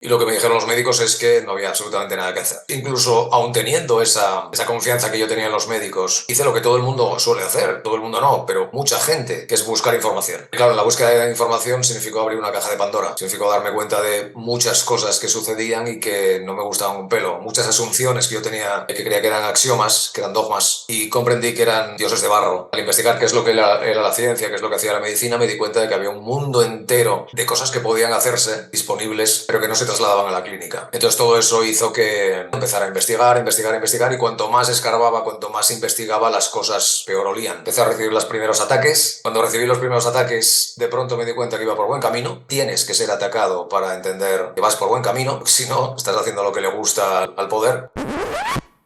Y lo que me dijeron los médicos es que no había absolutamente nada que hacer. Incluso aun teniendo esa confianza que yo tenía en los médicos, hice lo que todo el mundo suele hacer. Todo el mundo no, pero mucha gente, que es buscar información. Y claro, la búsqueda de información significó abrir una caja de Pandora. Significó darme cuenta de muchas cosas que sucedían y que no me gustaban un pelo. Muchas asunciones que yo tenía, que creía que eran axiomas, que eran dogmas, y comprendí que eran dioses de barro. Al investigar qué es lo que era la ciencia, qué es lo que hacía la medicina, me di cuenta de que había un mundo entero de cosas que podían hacerse disponibles, pero que no se trasladaban a la clínica. Entonces todo eso hizo que empezara a investigar y cuanto más escarbaba, cuanto más investigaba, las cosas peor olían. Empecé a recibir los primeros ataques. Cuando recibí los primeros ataques, de pronto me di cuenta que iba por buen camino. Tienes que ser atacado para entender que vas por buen camino, si no, estás haciendo lo que le gusta al poder.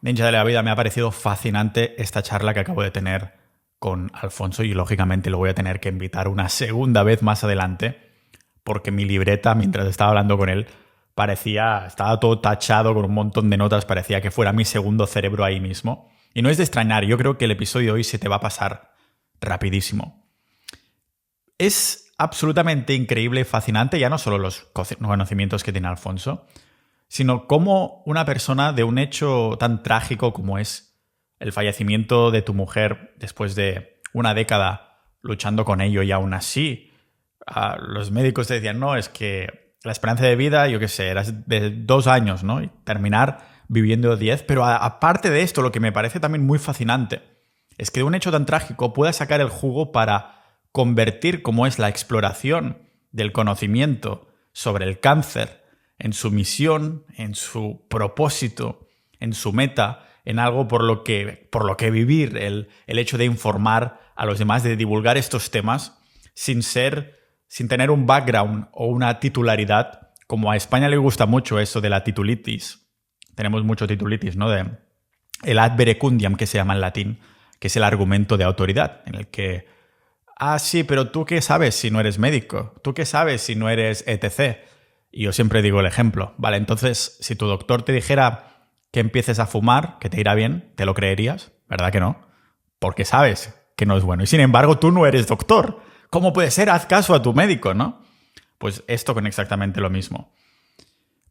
Ninja de la vida, me ha parecido fascinante esta charla que acabo de tener con Alfonso y lógicamente lo voy a tener que invitar una segunda vez más adelante porque mi libreta, mientras estaba hablando con él, estaba todo tachado con un montón de notas, parecía que fuera mi segundo cerebro ahí mismo. Y no es de extrañar, yo creo que el episodio de hoy se te va a pasar rapidísimo. Es absolutamente increíble y fascinante, ya no solo los conocimientos que tiene Alfonso, sino cómo una persona de un hecho tan trágico como es el fallecimiento de tu mujer después de una década luchando con ello y aún así los médicos te decían, no, es que la esperanza de vida, yo qué sé, era de 2 años, ¿no? Y terminar viviendo 10. Pero aparte de esto, lo que me parece también muy fascinante es que de un hecho tan trágico pueda sacar el jugo para convertir como es la exploración del conocimiento sobre el cáncer en su misión, en su propósito, en su meta, en algo por lo que vivir, el hecho de informar a los demás, de divulgar estos temas sin tener un background o una titularidad, como a España le gusta mucho eso de la titulitis. Tenemos mucho titulitis, ¿no? De el ad verecundiam, que se llama en latín, que es el argumento de autoridad, en el que, sí, pero ¿tú qué sabes si no eres médico? ¿Tú qué sabes si no eres etc.? Y yo siempre digo el ejemplo, ¿vale? Entonces, si tu doctor te dijera que empieces a fumar, que te irá bien, ¿te lo creerías? ¿Verdad que no? Porque sabes que no es bueno. Y sin embargo, tú no eres doctor. ¿Cómo puede ser? Haz caso a tu médico, ¿no? Pues esto con exactamente lo mismo.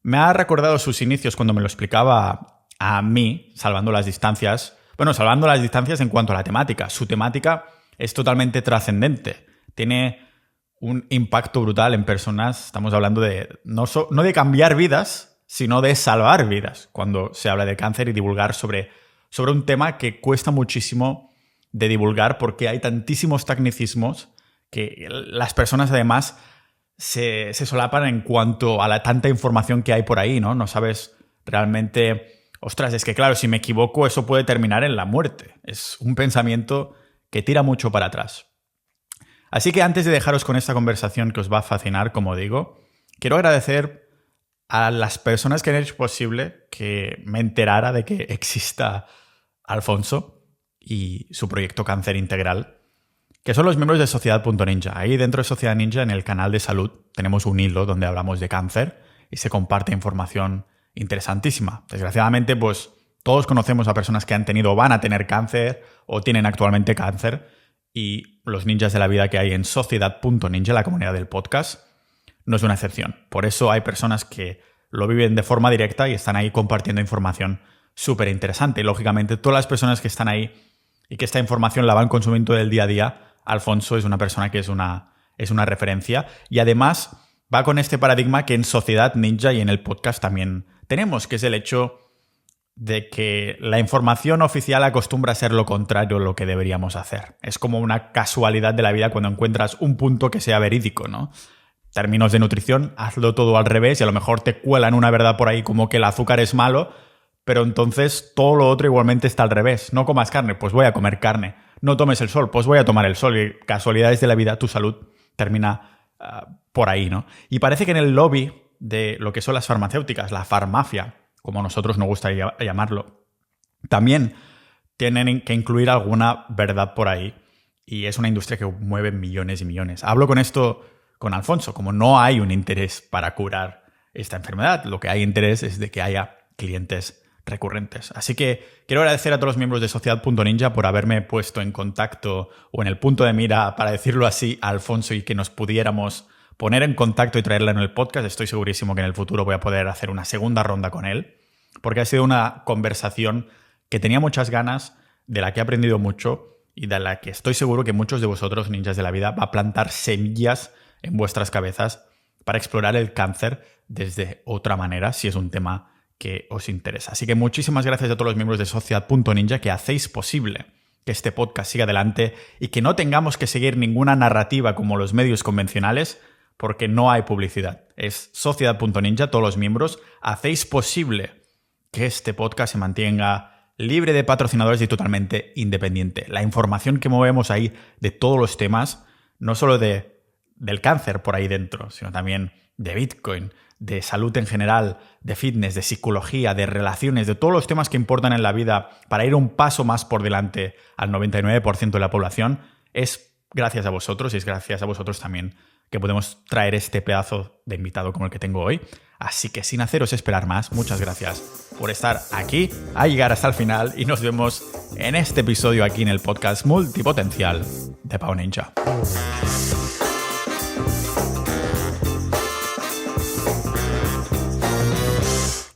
Me ha recordado sus inicios cuando me lo explicaba a mí, salvando las distancias. Bueno, salvando las distancias en cuanto a la temática. Su temática es totalmente trascendente. Tiene un impacto brutal en personas. Estamos hablando de no de cambiar vidas, sino de salvar vidas cuando se habla de cáncer y divulgar sobre un tema que cuesta muchísimo de divulgar porque hay tantísimos tecnicismos que las personas además se solapan en cuanto a la tanta información que hay por ahí, ¿no? No sabes realmente, ostras, es que claro, si me equivoco eso puede terminar en la muerte. Es un pensamiento que tira mucho para atrás. Así que antes de dejaros con esta conversación que os va a fascinar, como digo, quiero agradecer a las personas que han hecho posible que me enterara de que exista Alfonso y su proyecto Cáncer Integral, que son los miembros de Sociedad.ninja. Ahí dentro de Sociedad Ninja, en el canal de salud, tenemos un hilo donde hablamos de cáncer y se comparte información interesantísima. Desgraciadamente, pues todos conocemos a personas que han tenido o van a tener cáncer o tienen actualmente cáncer, y los ninjas de la vida que hay en Sociedad.ninja, la comunidad del podcast, no es una excepción. Por eso hay personas que lo viven de forma directa y están ahí compartiendo información súper interesante. Y lógicamente, todas las personas que están ahí y que esta información la van consumiendo del día a día, Alfonso es una persona que es una referencia. Y además va con este paradigma que en Sociedad Ninja y en el podcast también tenemos, que es el hecho de que la información oficial acostumbra a ser lo contrario a lo que deberíamos hacer. Es como una casualidad de la vida cuando encuentras un punto que sea verídico, ¿no? Términos de nutrición, hazlo todo al revés y a lo mejor te cuelan una verdad por ahí como que el azúcar es malo, pero entonces todo lo otro igualmente está al revés. No comas carne, pues voy a comer carne. No tomes el sol, pues voy a tomar el sol. Y casualidades de la vida, tu salud termina por ahí, ¿no? Y parece que en el lobby de lo que son las farmacéuticas, la farmacia, como nosotros nos gusta llamarlo, también tienen que incluir alguna verdad por ahí. Y es una industria que mueve millones y millones. Hablo con esto con Alfonso, como no hay un interés para curar esta enfermedad, lo que hay interés es de que haya clientes recurrentes. Así que quiero agradecer a todos los miembros de Sociedad.ninja por haberme puesto en contacto o en el punto de mira, para decirlo así, a Alfonso y que nos pudiéramos poner en contacto y traerla en el podcast. Estoy segurísimo que en el futuro voy a poder hacer una segunda ronda con él, porque ha sido una conversación que tenía muchas ganas, de la que he aprendido mucho y de la que estoy seguro que muchos de vosotros, ninjas de la vida, va a plantar semillas en vuestras cabezas para explorar el cáncer desde otra manera, si es un tema que os interesa. Así que muchísimas gracias a todos los miembros de Sociedad.ninja que hacéis posible que este podcast siga adelante y que no tengamos que seguir ninguna narrativa como los medios convencionales, porque no hay publicidad. Es Sociedad.ninja, todos los miembros, hacéis posible que este podcast se mantenga libre de patrocinadores y totalmente independiente. La información que movemos ahí de todos los temas, no solo del cáncer por ahí dentro, sino también de Bitcoin, de salud en general, de fitness, de psicología, de relaciones, de todos los temas que importan en la vida para ir un paso más por delante al 99% de la población, es gracias a vosotros y es gracias a vosotros también que podemos traer este pedazo de invitado como el que tengo hoy. Así que sin haceros esperar más, muchas gracias por estar aquí, a llegar hasta el final y nos vemos en este episodio aquí en el podcast multipotencial de Pau Ninja.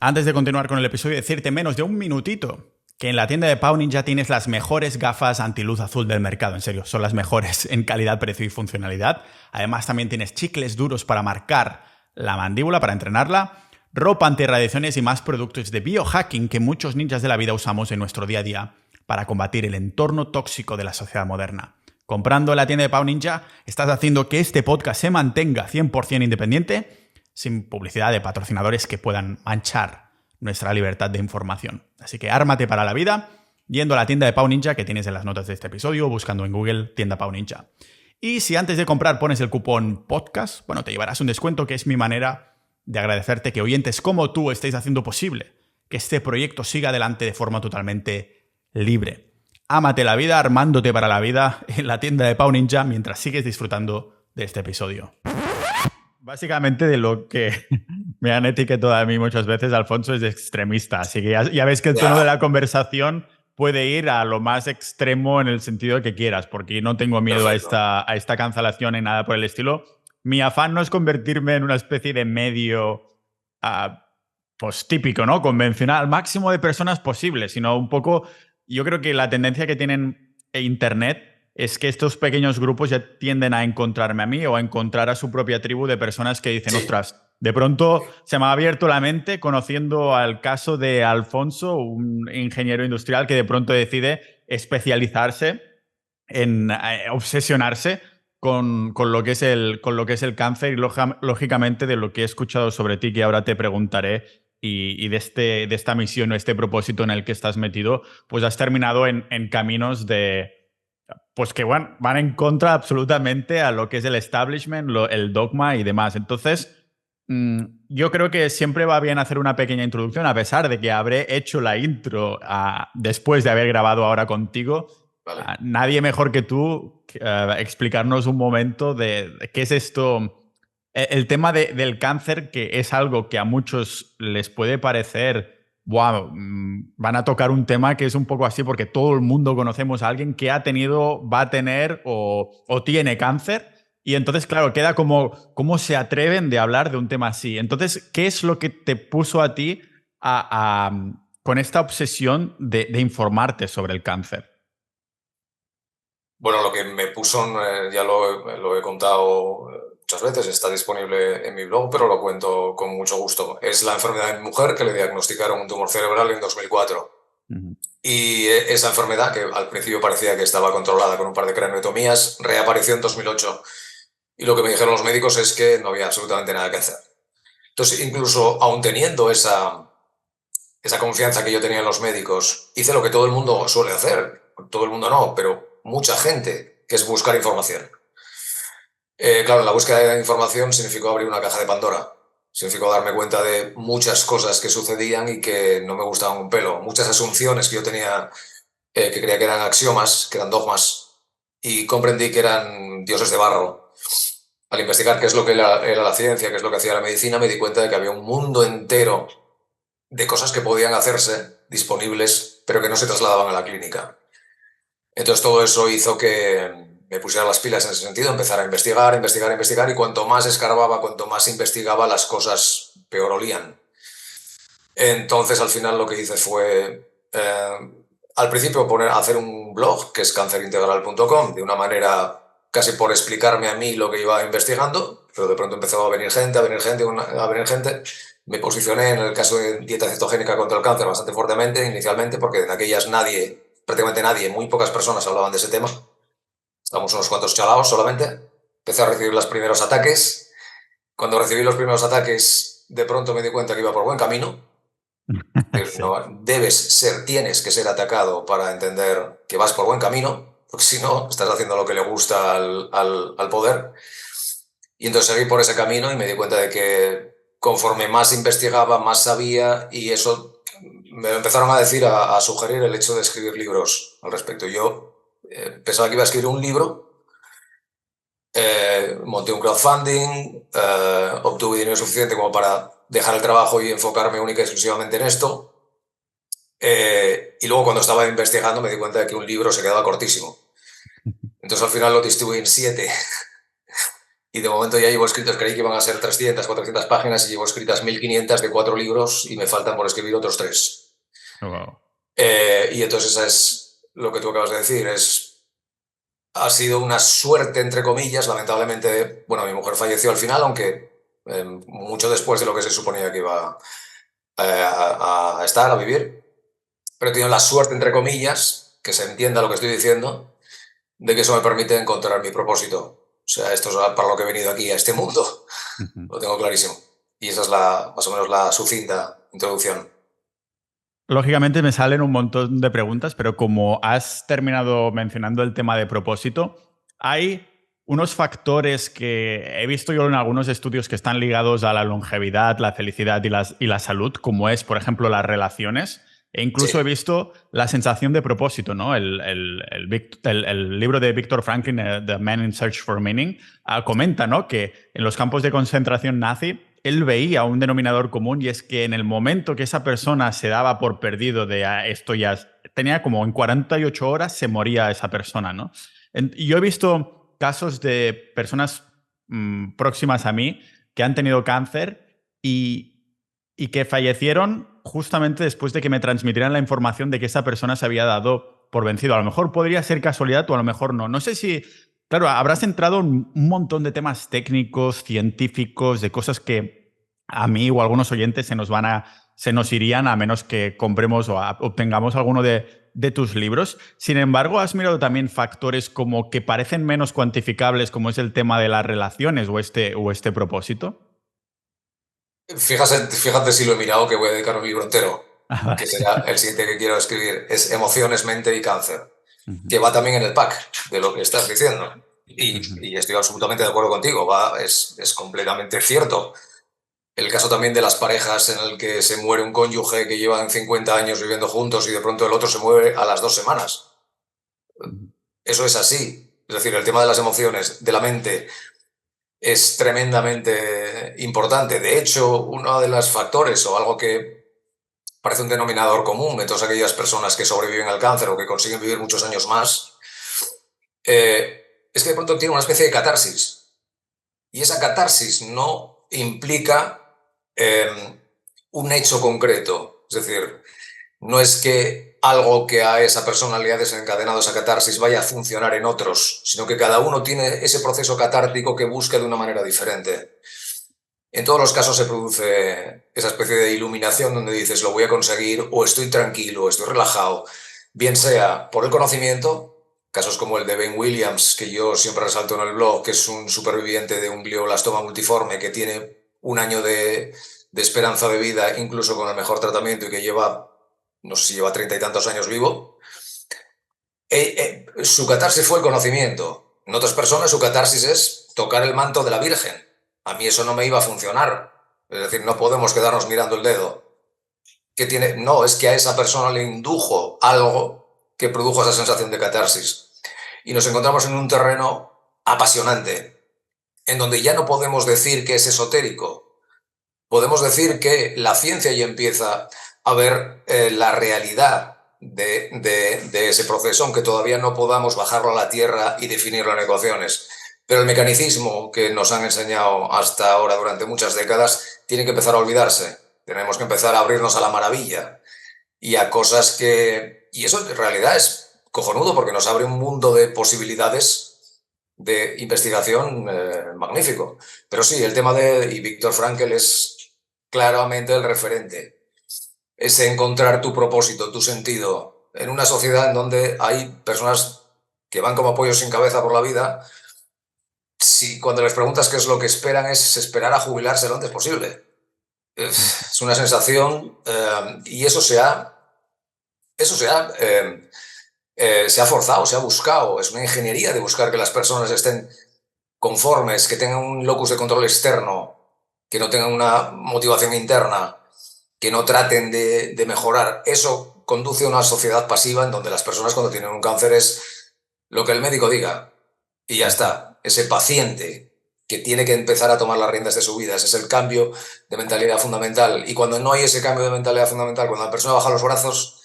Antes de continuar con el episodio, decirte menos de un minutito que en la tienda de Pau Ninja tienes las mejores gafas antiluz azul del mercado. En serio, son las mejores en calidad, precio y funcionalidad. Además, también tienes chicles duros para marcar la mandíbula, para entrenarla, ropa antirradiaciones y más productos de biohacking que muchos ninjas de la vida usamos en nuestro día a día para combatir el entorno tóxico de la sociedad moderna. Comprando en la tienda de Pau Ninja, estás haciendo que este podcast se mantenga 100% independiente, sin publicidad de patrocinadores que puedan manchar nuestra libertad de información. Así que ármate para la vida yendo a la tienda de Pau Ninja que tienes en las notas de este episodio o buscando en Google tienda Pau Ninja. Y si antes de comprar pones el cupón podcast, bueno, te llevarás un descuento que es mi manera de agradecerte que oyentes como tú estéis haciendo posible que este proyecto siga adelante de forma totalmente libre. Ámate la vida armándote para la vida en la tienda de Pau Ninja mientras sigues disfrutando de este episodio. Básicamente de lo que me han etiquetado a mí muchas veces, Alfonso es extremista, así que ya ves que el tono de la conversación puede ir a lo más extremo en el sentido que quieras, porque no tengo miedo a esta cancelación ni nada por el estilo. Mi afán no es convertirme en una especie de medio pues típico, ¿no? Convencional, al máximo de personas posible, sino un poco, yo creo que la tendencia que tienen Internet es que estos pequeños grupos ya tienden a encontrarme a mí o a encontrar a su propia tribu de personas que dicen, ostras, de pronto se me ha abierto la mente conociendo al caso de Alfonso, un ingeniero industrial que de pronto decide especializarse en obsesionarse con lo que es el cáncer y lógicamente de lo que he escuchado sobre ti, que ahora te preguntaré, y de esta misión o este propósito en el que estás metido, pues has terminado en caminos pues que van en contra absolutamente a lo que es el establishment, el dogma y demás. Entonces, yo creo que siempre va bien hacer una pequeña introducción, a pesar de que habré hecho la intro después de haber grabado ahora contigo. Vale. Nadie mejor que tú explicarnos un momento de qué es esto, el tema del cáncer, que es algo que a muchos les puede parecer... Wow, van a tocar un tema que es un poco así porque todo el mundo conocemos a alguien que ha tenido, va a tener o tiene cáncer y entonces, claro, queda como cómo se atreven de hablar de un tema así. Entonces, ¿qué es lo que te puso a ti con esta obsesión de informarte sobre el cáncer? Bueno, lo que me puso, ya lo he contado muchas veces, está disponible en mi blog, pero lo cuento con mucho gusto. Es la enfermedad en mi mujer que le diagnosticaron un tumor cerebral en 2004. Y esa enfermedad, que al principio parecía que estaba controlada con un par de craniotomías, reapareció en 2008. Y lo que me dijeron los médicos es que no había absolutamente nada que hacer. Entonces, incluso aún teniendo esa confianza que yo tenía en los médicos, hice lo que todo el mundo suele hacer. Todo el mundo no, pero mucha gente, que es buscar información. Claro, la búsqueda de información significó abrir una caja de Pandora. Significó darme cuenta de muchas cosas que sucedían y que no me gustaban un pelo. Muchas asunciones que yo tenía, que creía que eran axiomas, que eran dogmas, y comprendí que eran dioses de barro. Al investigar qué es lo que era la ciencia, qué es lo que hacía la medicina, me di cuenta de que había un mundo entero de cosas que podían hacerse disponibles, pero que no se trasladaban a la clínica. Entonces todo eso hizo que me pusiera las pilas en ese sentido, empezar a investigar, investigar, investigar, y cuanto más escarbaba, cuanto más investigaba, las cosas peor olían. Entonces, al final lo que hice fue, al principio, hacer un blog, que es cancerintegral.com, de una manera casi por explicarme a mí lo que iba investigando, pero de pronto empezó a venir gente, a venir gente, a venir gente. Me posicioné en el caso de dieta cetogénica contra el cáncer bastante fuertemente inicialmente, porque en aquellas prácticamente nadie, muy pocas personas hablaban de ese tema. Estamos unos cuantos chalaos solamente. Empecé a recibir los primeros ataques. Cuando recibí los primeros ataques, de pronto me di cuenta que iba por buen camino. Sí. No, tienes que ser atacado para entender que vas por buen camino, porque si no, estás haciendo lo que le gusta al poder. Y entonces seguí por ese camino y me di cuenta de que conforme más investigaba, más sabía, y eso me empezaron a decir, a sugerir el hecho de escribir libros al respecto. Yo pensaba que iba a escribir un libro, monté un crowdfunding, obtuve dinero suficiente como para dejar el trabajo y enfocarme única y exclusivamente en esto. Y luego cuando estaba investigando me di cuenta de que un libro se quedaba cortísimo. Entonces al final lo distribuí en 7. Y de momento ya llevo escritos, creí que iban a ser 300, 400 páginas, y llevo escritas 1500 de 4 libros, y me faltan por escribir otros 3. Wow. Y entonces esa es lo que tú acabas de decir. Ha sido una suerte, entre comillas. Lamentablemente, bueno, mi mujer falleció al final, aunque mucho después de lo que se suponía que iba a estar, a vivir. Pero he tenido la suerte, entre comillas, que se entienda lo que estoy diciendo, de que eso me permite encontrar mi propósito. O sea, esto es para lo que he venido aquí, a este mundo. Lo tengo clarísimo. Y esa es más o menos la sucinta introducción. Lógicamente me salen un montón de preguntas, pero como has terminado mencionando el tema de propósito, hay unos factores que he visto yo en algunos estudios que están ligados a la longevidad, la felicidad y la salud, como es, por ejemplo, las relaciones. E incluso he Sí. visto la sensación de propósito, ¿no? El libro de Viktor Frankl, The Man in Search for Meaning, comenta, ¿no?, que en los campos de concentración nazi él veía un denominador común, y es que en el momento que esa persona se daba por perdido de esto ya tenía como en 48 horas se moría esa persona, ¿no? Y yo he visto casos de personas próximas a mí que han tenido cáncer y que fallecieron justamente después de que me transmitieran la información de que esa persona se había dado por vencido. A lo mejor podría ser casualidad o a lo mejor no. No sé si... Claro, habrás entrado en un montón de temas técnicos, científicos, de cosas que a mí o a algunos oyentes se nos irían a menos que compremos o obtengamos alguno de tus libros. Sin embargo, ¿has mirado también factores como que parecen menos cuantificables, como es el tema de las relaciones o este propósito? Fíjate si lo he mirado, que voy a dedicar un libro entero, Ah, vale. que será el siguiente que quiero escribir. Es Emociones, Mente y Cáncer, Ujú, que va también en el pack de lo que estás diciendo. ujú. Y estoy absolutamente de acuerdo contigo, es completamente cierto. El caso también de las parejas en el que se muere un cónyuge que llevan 50 años viviendo juntos y de pronto el otro se muere a las 2 semanas. Eso es así. Es decir, el tema de las emociones, de la mente, es tremendamente importante. De hecho, uno de los factores, o algo que parece un denominador común de todas aquellas personas que sobreviven al cáncer o que consiguen vivir muchos años más, es que de pronto tiene una especie de catarsis. Y esa catarsis no implica un hecho concreto. Es decir, no es que algo que a esa persona le ha desencadenado esa catarsis vaya a funcionar en otros, sino que cada uno tiene ese proceso catártico que busca de una manera diferente. En todos los casos se produce esa especie de iluminación donde dices lo voy a conseguir, o estoy tranquilo, o estoy relajado, bien sea por el conocimiento, casos como el de Ben Williams, que yo siempre resalto en el blog, que es un superviviente de un glioblastoma multiforme que tiene un año de esperanza de vida, incluso con el mejor tratamiento, y que lleva, no sé si lleva 30 y tantos años vivo. Su catarsis fue el conocimiento. En otras personas su catarsis es tocar el manto de la Virgen. A mí eso no me iba a funcionar. Es decir, no podemos quedarnos mirando el dedo. ¿Qué tiene? No, es que a esa persona le indujo algo que produjo esa sensación de catarsis. Y nos encontramos en un terreno apasionante, en donde ya no podemos decir que es esotérico. Podemos decir que la ciencia ya empieza a ver la realidad de ese proceso, aunque todavía no podamos bajarlo a la tierra y definirlo en ecuaciones. Pero el mecanicismo que nos han enseñado hasta ahora durante muchas décadas tiene que empezar a olvidarse. Tenemos que empezar a abrirnos a la maravilla y a cosas que... Y eso en realidad es cojonudo porque nos abre un mundo de posibilidades de investigación magnífico. Pero sí, el tema de... Y Viktor Frankl es claramente el referente. Es encontrar tu propósito, tu sentido, en una sociedad en donde hay personas que van como pollos sin cabeza por la vida. Si cuando les preguntas qué es lo que esperan, es esperar a jubilarse lo antes posible. Es una sensación y se ha forzado, se ha buscado. Es una ingeniería de buscar que las personas estén conformes, que tengan un locus de control externo, que no tengan una motivación interna, que no traten de mejorar. Eso conduce a una sociedad pasiva en donde las personas cuando tienen un cáncer es lo que el médico diga y ya está. Ese paciente que tiene que empezar a tomar las riendas de su vida. Ese es el cambio de mentalidad fundamental. Y cuando no hay ese cambio de mentalidad fundamental, cuando la persona baja los brazos,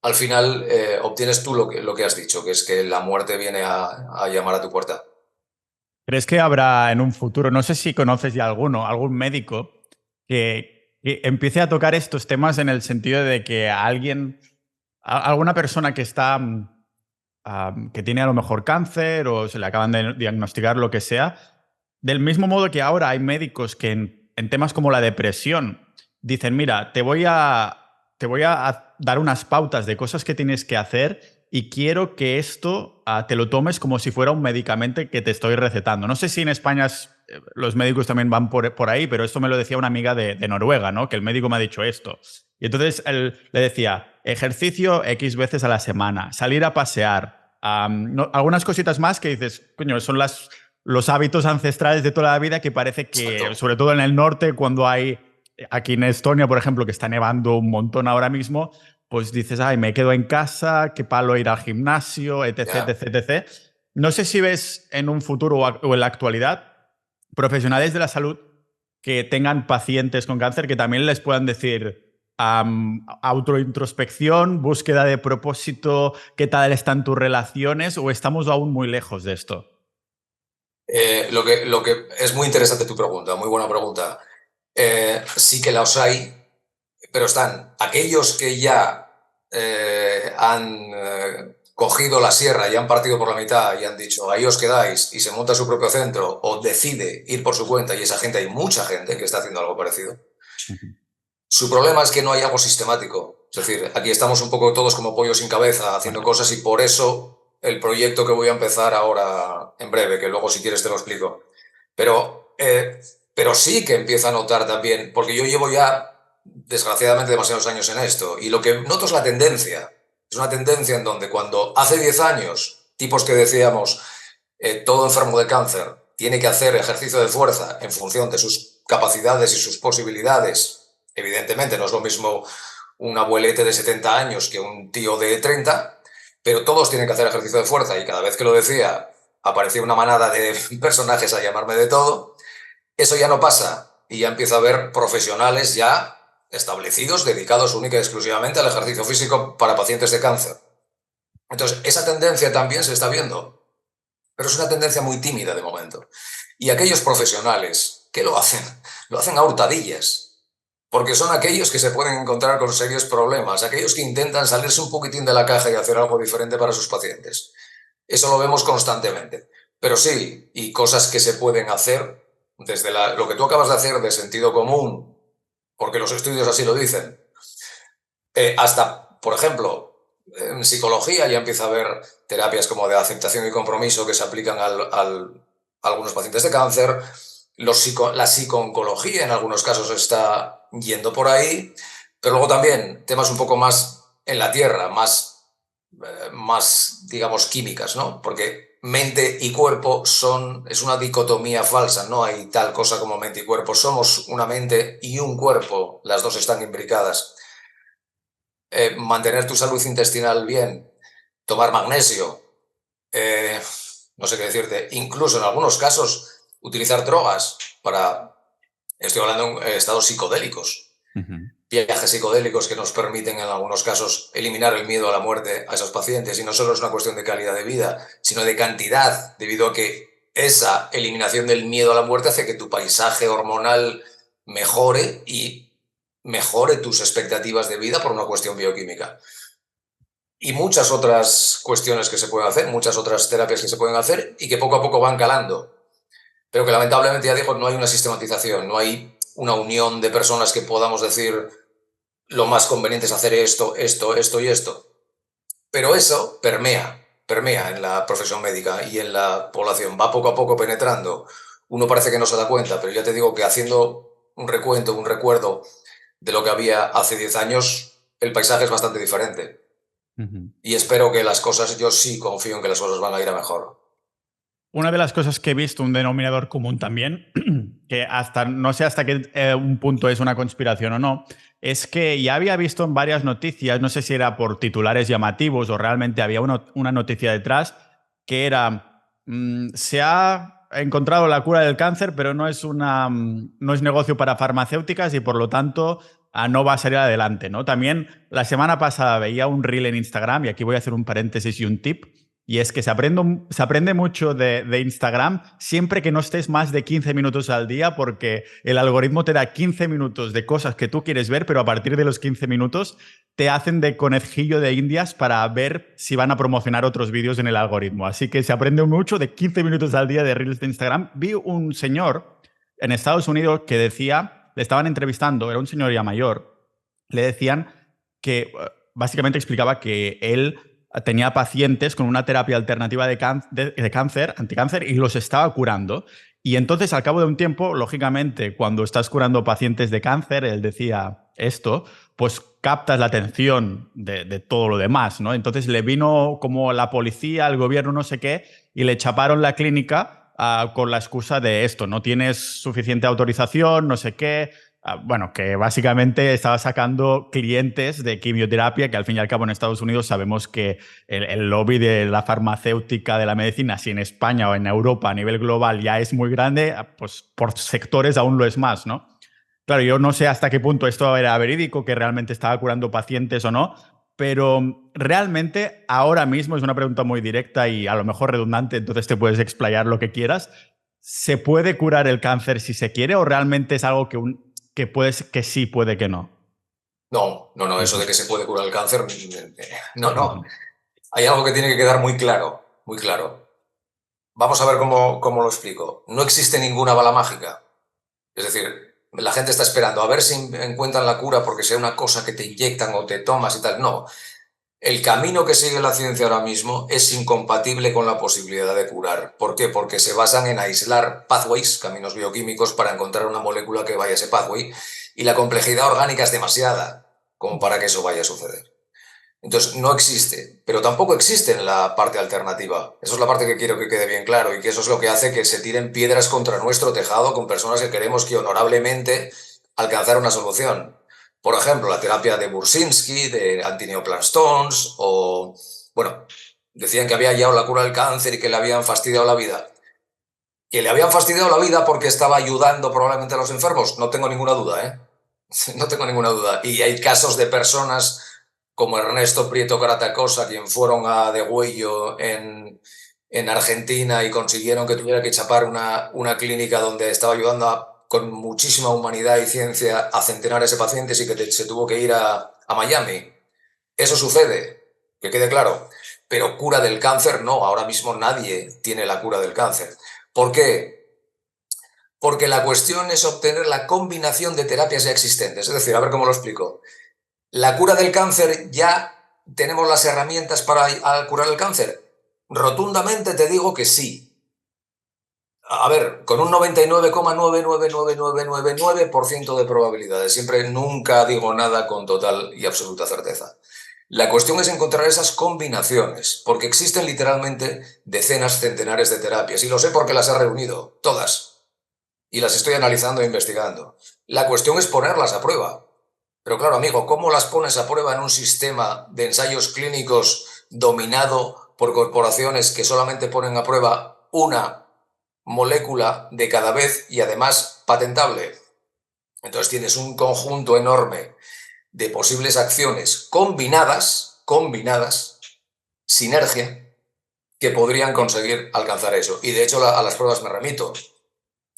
al final obtienes tú lo que has dicho, que es que la muerte viene a llamar a tu puerta. ¿Crees que habrá en un futuro, no sé si conoces ya algún médico que empiece a tocar estos temas en el sentido de que alguna persona que está, que tiene a lo mejor cáncer o se le acaban de diagnosticar lo que sea, del mismo modo que ahora hay médicos que en temas como la depresión dicen, mira, te voy a dar unas pautas de cosas que tienes que hacer y quiero que esto te lo tomes como si fuera un medicamento que te estoy recetando. No sé si en España los médicos también van por ahí, pero esto me lo decía una amiga de Noruega, ¿no? Que el médico me ha dicho esto. Y entonces él le decía, ejercicio X veces a la semana, salir a pasear, algunas cositas más que dices, coño, son los hábitos ancestrales de toda la vida que parece que, Exacto. sobre todo en el norte, cuando hay, aquí en Estonia, por ejemplo, que está nevando un montón ahora mismo, pues dices, ay, me quedo en casa, qué palo ir al gimnasio, etc, Yeah. etc, etc. No sé si ves en un futuro o en la actualidad profesionales de la salud que tengan pacientes con cáncer que también les puedan decir autointrospección, búsqueda de propósito, qué tal están tus relaciones o estamos aún muy lejos de esto. Lo que es muy interesante tu pregunta, muy buena pregunta. Sí que los hay, pero están aquellos que ya han cogido la sierra y han partido por la mitad y han dicho, ahí os quedáis, y se monta su propio centro o decide ir por su cuenta, y esa gente, hay mucha gente que está haciendo algo parecido. Su problema es que no hay algo sistemático. Es decir, aquí estamos un poco todos como pollos sin cabeza haciendo cosas y por eso el proyecto que voy a empezar ahora en breve, que luego si quieres te lo explico. Pero sí que empiezo a notar también, porque yo llevo ya desgraciadamente demasiados años en esto y lo que noto es la tendencia. Es una tendencia en donde cuando hace 10 años, tipos que decíamos, todo enfermo de cáncer tiene que hacer ejercicio de fuerza en función de sus capacidades y sus posibilidades. Evidentemente no es lo mismo un abuelete de 70 años que un tío de 30, pero todos tienen que hacer ejercicio de fuerza y cada vez que lo decía aparecía una manada de personajes a llamarme de todo. Eso ya no pasa y ya empiezo a ver profesionales ya establecidos dedicados única y exclusivamente al ejercicio físico para pacientes de cáncer. Entonces, esa tendencia también se está viendo, pero es una tendencia muy tímida de momento. Y aquellos profesionales que lo hacen a hurtadillas, porque son aquellos que se pueden encontrar con serios problemas, aquellos que intentan salirse un poquitín de la caja y hacer algo diferente para sus pacientes. Eso lo vemos constantemente. Pero sí, y cosas que se pueden hacer desde lo que tú acabas de hacer de sentido común, porque los estudios así lo dicen, hasta, por ejemplo, en psicología ya empieza a haber terapias como de aceptación y compromiso que se aplican a algunos pacientes de cáncer. La psico-oncología en algunos casos está yendo por ahí, pero luego también temas un poco más en la tierra, más digamos, químicas, ¿no? Porque mente y cuerpo es una dicotomía falsa, no hay tal cosa como mente y cuerpo, somos una mente y un cuerpo, las dos están imbricadas. Mantener tu salud intestinal bien, tomar magnesio, no sé qué decirte, incluso en algunos casos utilizar drogas estoy hablando en estados psicodélicos, viajes psicodélicos que nos permiten en algunos casos eliminar el miedo a la muerte a esos pacientes, y no solo es una cuestión de calidad de vida, sino de cantidad, debido a que esa eliminación del miedo a la muerte hace que tu paisaje hormonal mejore y mejore tus expectativas de vida por una cuestión bioquímica. Y muchas otras cuestiones que se pueden hacer, muchas otras terapias que se pueden hacer y que poco a poco van calando. Pero que lamentablemente, ya digo, no hay una sistematización, no hay una unión de personas que podamos decir lo más conveniente es hacer esto, esto, esto y esto. Pero eso permea en la profesión médica y en la población, va poco a poco penetrando. Uno parece que no se da cuenta, pero ya te digo que haciendo un recuento, un recuerdo de lo que había hace 10 años, el paisaje es bastante diferente. Y espero que las cosas, yo sí confío en que las cosas van a ir a mejor. Una de las cosas que he visto, un denominador común también, que hasta no sé hasta qué un punto es una conspiración o no, es que ya había visto en varias noticias, no sé si era por titulares llamativos o realmente había una noticia detrás, que era, se ha encontrado la cura del cáncer, pero no es, no es negocio para farmacéuticas y por lo tanto no va a salir adelante, ¿no? También la semana pasada veía un reel en Instagram, y aquí voy a hacer un paréntesis y un tip, y es que se aprende mucho de Instagram siempre que no estés más de 15 minutos al día, porque el algoritmo te da 15 minutos de cosas que tú quieres ver, pero a partir de los 15 minutos te hacen de conejillo de indias para ver si van a promocionar otros vídeos en el algoritmo. Así que se aprende mucho de 15 minutos al día de Reels de Instagram. Vi un señor en Estados Unidos que decía, le estaban entrevistando, era un señor ya mayor, le decían que básicamente explicaba que él tenía pacientes con una terapia alternativa de cáncer, anticáncer, y los estaba curando. Y entonces, al cabo de un tiempo, lógicamente, cuando estás curando pacientes de cáncer, él decía esto, pues captas la atención de todo lo demás, ¿no? Entonces le vino como la policía, el gobierno, no sé qué, y le chaparon la clínica con la excusa de esto, no tienes suficiente autorización, no sé qué. Bueno, que básicamente estaba sacando clientes de quimioterapia, que al fin y al cabo en Estados Unidos sabemos que el lobby de la farmacéutica, de la medicina, si en España o en Europa a nivel global ya es muy grande, pues por sectores aún lo es más, ¿no? Claro, yo no sé hasta qué punto esto era verídico, que realmente estaba curando pacientes o no, pero realmente ahora mismo es una pregunta muy directa y a lo mejor redundante, entonces te puedes explayar lo que quieras. ¿Se puede curar el cáncer si se quiere o realmente es algo que sí, puede que no? No, no, no, eso de que se puede curar el cáncer, no, no. Hay algo que tiene que quedar muy claro, muy claro. Vamos a ver cómo lo explico. No existe ninguna bala mágica. Es decir, la gente está esperando a ver si encuentran la cura porque sea una cosa que te inyectan o te tomas y tal. No. El camino que sigue la ciencia ahora mismo es incompatible con la posibilidad de curar. ¿Por qué? Porque se basan en aislar pathways, caminos bioquímicos, para encontrar una molécula que vaya a ese pathway, y la complejidad orgánica es demasiada como para que eso vaya a suceder. Entonces, no existe, pero tampoco existe en la parte alternativa. Eso es la parte que quiero que quede bien claro, y que eso es lo que hace que se tiren piedras contra nuestro tejado con personas que queremos que honorablemente alcanzar una solución. Por ejemplo, la terapia de Bursinski, de antineoplastones, o, bueno, decían que había hallado la cura del cáncer y que le habían fastidiado la vida. Que le habían fastidiado la vida porque estaba ayudando probablemente a los enfermos, no tengo ninguna duda, ¿eh? No tengo ninguna duda. Y hay casos de personas como Ernesto Prieto Caratacosa, quien fueron a Degüello en Argentina y consiguieron que tuviera que chapar una clínica donde estaba ayudando con muchísima humanidad y ciencia a centenares de pacientes, y que se tuvo que ir a Miami. Eso sucede, que quede claro. Pero cura del cáncer no, ahora mismo nadie tiene la cura del cáncer. ¿Por qué? Porque la cuestión es obtener la combinación de terapias ya existentes. Es decir, a ver cómo lo explico. ¿La cura del cáncer ya tenemos las herramientas para curar el cáncer? Rotundamente te digo que sí. A ver, con un 99,99999% de probabilidades. Siempre, nunca digo nada con total y absoluta certeza. La cuestión es encontrar esas combinaciones, porque existen literalmente decenas, centenares de terapias, y lo sé porque las he reunido, todas, y las estoy analizando e investigando. La cuestión es ponerlas a prueba. Pero claro, amigo, ¿cómo las pones a prueba en un sistema de ensayos clínicos dominado por corporaciones que solamente ponen a prueba una molécula de cada vez y además patentable? Entonces tienes un conjunto enorme de posibles acciones combinadas, sinergia, que podrían conseguir alcanzar eso. Y de hecho a las pruebas me remito.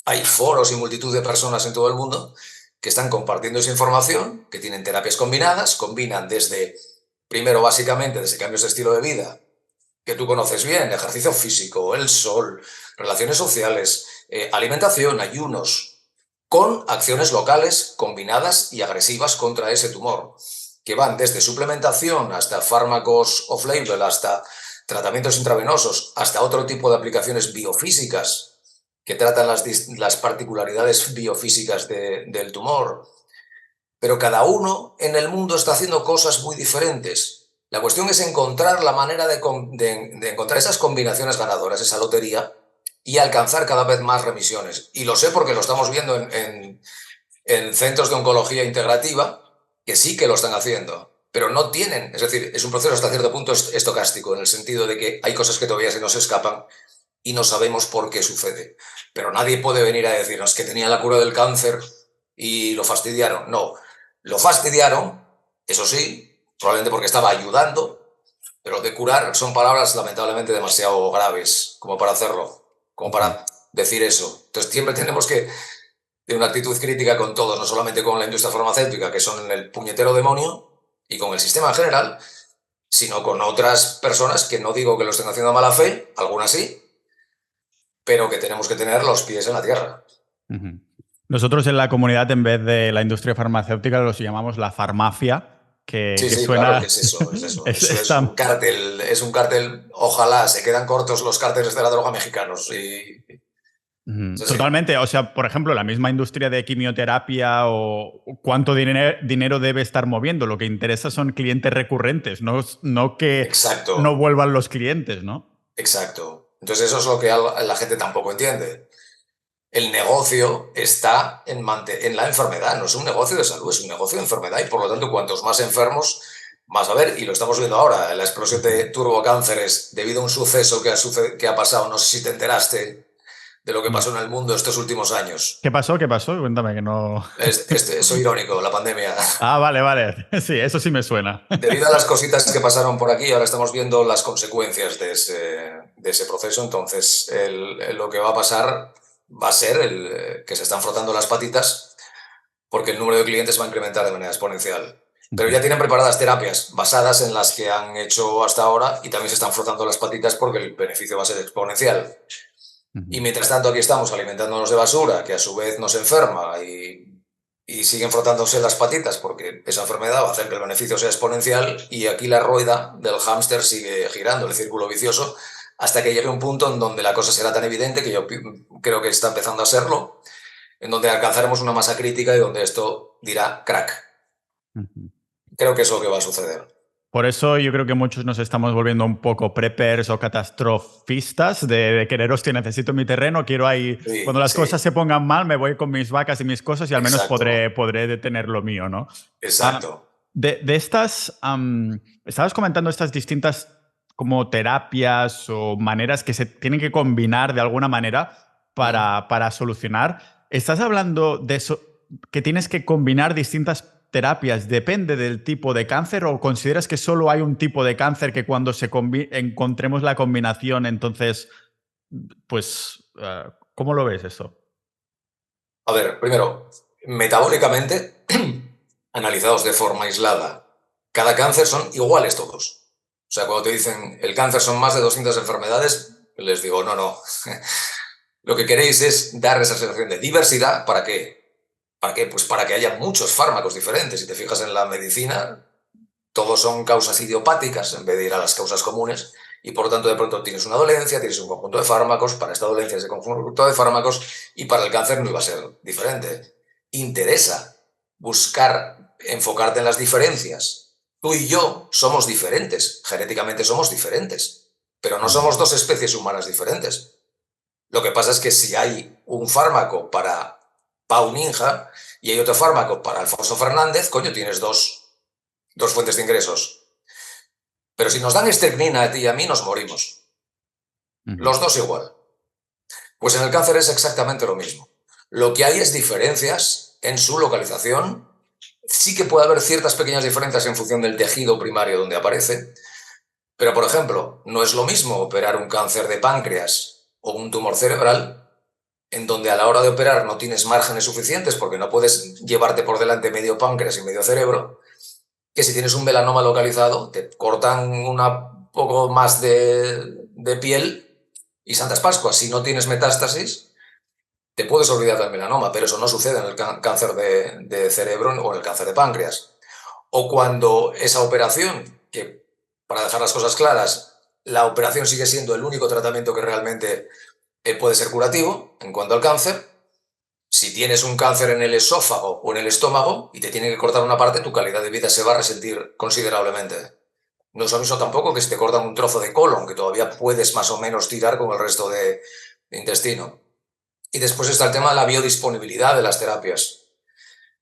Hay foros y multitud de personas en todo el mundo que están compartiendo esa información, que tienen terapias combinadas, combinan desde, primero básicamente, desde cambios de estilo de vida, que tú conoces bien, ejercicio físico, el sol, relaciones sociales, alimentación, ayunos, con acciones locales combinadas y agresivas contra ese tumor, que van desde suplementación hasta fármacos off-label, hasta tratamientos intravenosos, hasta otro tipo de aplicaciones biofísicas que tratan las particularidades biofísicas del tumor. Pero cada uno en el mundo está haciendo cosas muy diferentes. La cuestión es encontrar la manera de encontrar esas combinaciones ganadoras, esa lotería, y alcanzar cada vez más remisiones. Y lo sé porque lo estamos viendo en centros de oncología integrativa, que sí que lo están haciendo, pero no tienen, es decir, es un proceso hasta cierto punto estocástico, en el sentido de que hay cosas que todavía se nos escapan y no sabemos por qué sucede. Pero nadie puede venir a decirnos que tenía la cura del cáncer y lo fastidiaron. No, lo fastidiaron, eso sí, probablemente porque estaba ayudando, pero de curar son palabras lamentablemente demasiado graves como para hacerlo, como para decir eso. Entonces siempre tenemos que tener una actitud crítica con todos, no solamente con la industria farmacéutica, que son el puñetero demonio, y con el sistema en general, sino con otras personas que no digo que lo estén haciendo a mala fe, algunas sí, pero que tenemos que tener los pies en la tierra. Nosotros en la comunidad, en vez de la industria farmacéutica, los llamamos la farmacia, que Sí, suena... claro que es eso. Es un cártel, ojalá se quedan cortos los cárteles de la droga mexicanos. Totalmente. O sea, por ejemplo, la misma industria de quimioterapia o cuánto dinero debe estar moviendo. Lo que interesa son clientes recurrentes, no que Exacto. no vuelvan los clientes, ¿no? Exacto. Entonces eso es lo que la gente tampoco entiende. El negocio está en la enfermedad, no es un negocio de salud, es un negocio de enfermedad y por lo tanto cuantos más enfermos, más a ver, y lo estamos viendo ahora, la explosión de turbocánceres debido a un suceso que ha pasado, no sé si te enteraste de lo que pasó en el mundo estos últimos años. ¿Qué pasó? Cuéntame que no... Soy irónico, la pandemia. Ah, vale. Sí, eso sí me suena. Debido a las cositas que pasaron por aquí, ahora estamos viendo las consecuencias de ese proceso, entonces lo que va a pasar va a ser que se están frotando las patitas porque el número de clientes va a incrementar de manera exponencial. Pero ya tienen preparadas terapias basadas en las que han hecho hasta ahora y también se están frotando las patitas porque el beneficio va a ser exponencial. Y mientras tanto aquí estamos alimentándonos de basura, que a su vez nos enferma y siguen frotándose las patitas porque esa enfermedad va a hacer que el beneficio sea exponencial y aquí la rueda del hámster sigue girando, el círculo vicioso, hasta que llegue un punto en donde la cosa será tan evidente, que yo creo que está empezando a serlo, en donde alcanzaremos una masa crítica y donde esto dirá crack. Creo que es lo que va a suceder. Por eso yo creo que muchos nos estamos volviendo un poco preppers o catastrofistas de querer, hostia, necesito mi terreno, quiero ahí... Sí, cuando las cosas se pongan mal, me voy con mis vacas y mis cosas y al menos podré detener lo mío, ¿no? Exacto. De estas... estabas comentando estas distintas como terapias o maneras que se tienen que combinar de alguna manera para solucionar. ¿Estás hablando de eso, que tienes que combinar distintas terapias, depende del tipo de cáncer, o consideras que solo hay un tipo de cáncer que cuando encontremos la combinación, entonces, pues, ¿cómo lo ves eso? A ver, primero, metabólicamente, analizados de forma aislada, cada cáncer son iguales todos. O sea, cuando te dicen el cáncer son más de 200 enfermedades, les digo, no. Lo que queréis es dar esa sensación de diversidad. ¿Para qué? ¿Para qué? Pues para que haya muchos fármacos diferentes. Si te fijas en la medicina, todos son causas idiopáticas en vez de ir a las causas comunes y por lo tanto de pronto tienes una dolencia, tienes un conjunto de fármacos, para esta dolencia ese conjunto de fármacos y para el cáncer no iba a ser diferente. Interesa buscar, enfocarte en las diferencias. Tú y yo somos diferentes, genéticamente somos diferentes, pero no somos dos especies humanas diferentes. Lo que pasa es que si hay un fármaco para Pau Ninja y hay otro fármaco para Alfonso Fernández, coño, tienes dos fuentes de ingresos. Pero si nos dan estricnina a ti y a mí, nos morimos. Los dos igual. Pues en el cáncer es exactamente lo mismo. Lo que hay es diferencias en su localización Sí que puede haber ciertas pequeñas diferencias en función del tejido primario donde aparece, pero por ejemplo, no es lo mismo operar un cáncer de páncreas o un tumor cerebral en donde a la hora de operar no tienes márgenes suficientes porque no puedes llevarte por delante medio páncreas y medio cerebro, que si tienes un melanoma localizado, te cortan un poco más de piel y Santas Pascuas. Si no tienes metástasis, te puedes olvidar del melanoma, pero eso no sucede en el cáncer de cerebro o en el cáncer de páncreas. O cuando esa operación, que para dejar las cosas claras, la operación sigue siendo el único tratamiento que realmente puede ser curativo en cuanto al cáncer. Si tienes un cáncer en el esófago o en el estómago y te tienen que cortar una parte, tu calidad de vida se va a resentir considerablemente. No es lo mismo tampoco que si te cortan un trozo de colon, que todavía puedes más o menos tirar con el resto de intestino. Y después está el tema de la biodisponibilidad de las terapias.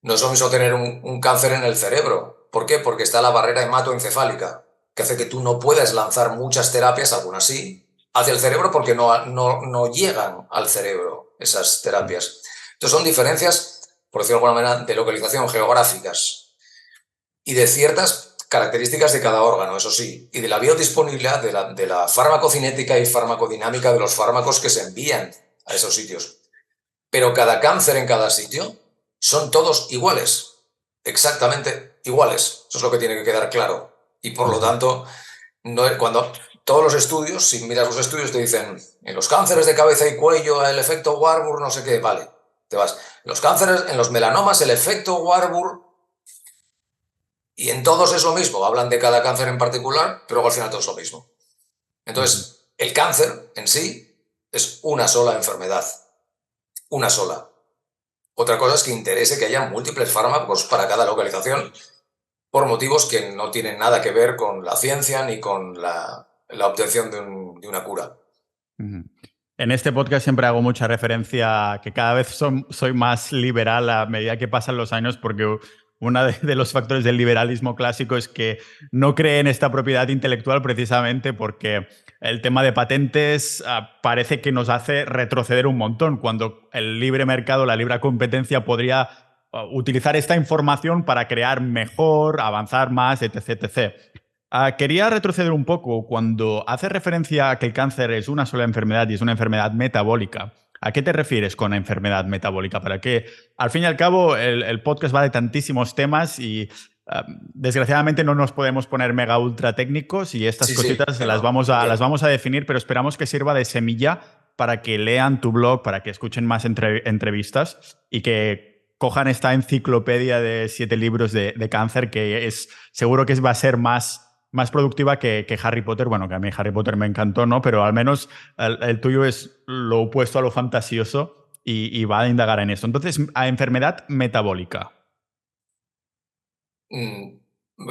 No es lo mismo tener un cáncer en el cerebro. ¿Por qué? Porque está la barrera hematoencefálica, que hace que tú no puedas lanzar muchas terapias, algunas sí, hacia el cerebro porque no llegan al cerebro esas terapias. Entonces son diferencias, por decirlo de alguna manera, de localización geográficas y de ciertas características de cada órgano, eso sí, y de la biodisponibilidad de la farmacocinética y farmacodinámica de los fármacos que se envían a esos sitios. Pero cada cáncer en cada sitio son todos iguales, exactamente iguales. Eso es lo que tiene que quedar claro. Y por lo tanto, cuando todos los estudios, si miras los estudios, te dicen, en los cánceres de cabeza y cuello, el efecto Warburg, no sé qué, vale, te vas. Los cánceres, en los melanomas, el efecto Warburg, y en todos es lo mismo. Hablan de cada cáncer en particular, pero luego al final todo es lo mismo. Entonces, el cáncer en sí es una sola enfermedad. Una sola. Otra cosa es que interese que haya múltiples fármacos para cada localización por motivos que no tienen nada que ver con la ciencia ni con la obtención de una cura. En este podcast siempre hago mucha referencia a que cada vez soy más liberal a medida que pasan los años porque uno de los factores del liberalismo clásico es que no cree en esta propiedad intelectual precisamente porque el tema de patentes parece que nos hace retroceder un montón cuando el libre mercado, la libre competencia podría utilizar esta información para crear mejor, avanzar más, etc. etc. Quería retroceder un poco cuando hace referencia a que el cáncer es una sola enfermedad y es una enfermedad metabólica. ¿A qué te refieres con enfermedad metabólica? Para que, al fin y al cabo, el podcast va de tantísimos temas y desgraciadamente no nos podemos poner mega ultra técnicos y estas Sí, cositas las vamos a definir, pero esperamos que sirva de semilla para que lean tu blog, para que escuchen más entrevistas y que cojan esta enciclopedia de 7 libros de cáncer que seguro que va a ser más productiva que Harry Potter. Bueno, que a mí Harry Potter me encantó, ¿no? Pero al menos el tuyo es lo opuesto a lo fantasioso y va a indagar en esto. Entonces, a enfermedad metabólica.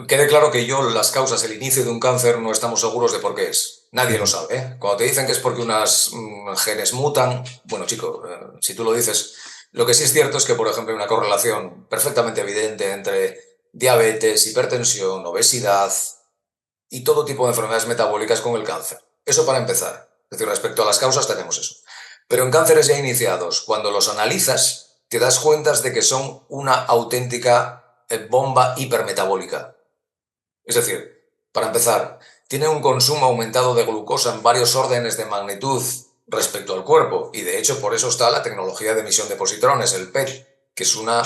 Quede claro que yo las causas, el inicio de un cáncer, no estamos seguros de por qué es. Nadie lo sabe, ¿eh? Cuando te dicen que es porque unas genes mutan, bueno, chico, si tú lo dices, lo que sí es cierto es que, por ejemplo, hay una correlación perfectamente evidente entre diabetes, hipertensión, obesidad y todo tipo de enfermedades metabólicas con el cáncer. Eso para empezar. Es decir, respecto a las causas tenemos eso. Pero en cánceres ya iniciados, cuando los analizas, te das cuenta de que son una auténtica bomba hipermetabólica. Es decir, para empezar, tiene un consumo aumentado de glucosa en varios órdenes de magnitud respecto al cuerpo, y de hecho por eso está la tecnología de emisión de positrones, el PET, que es una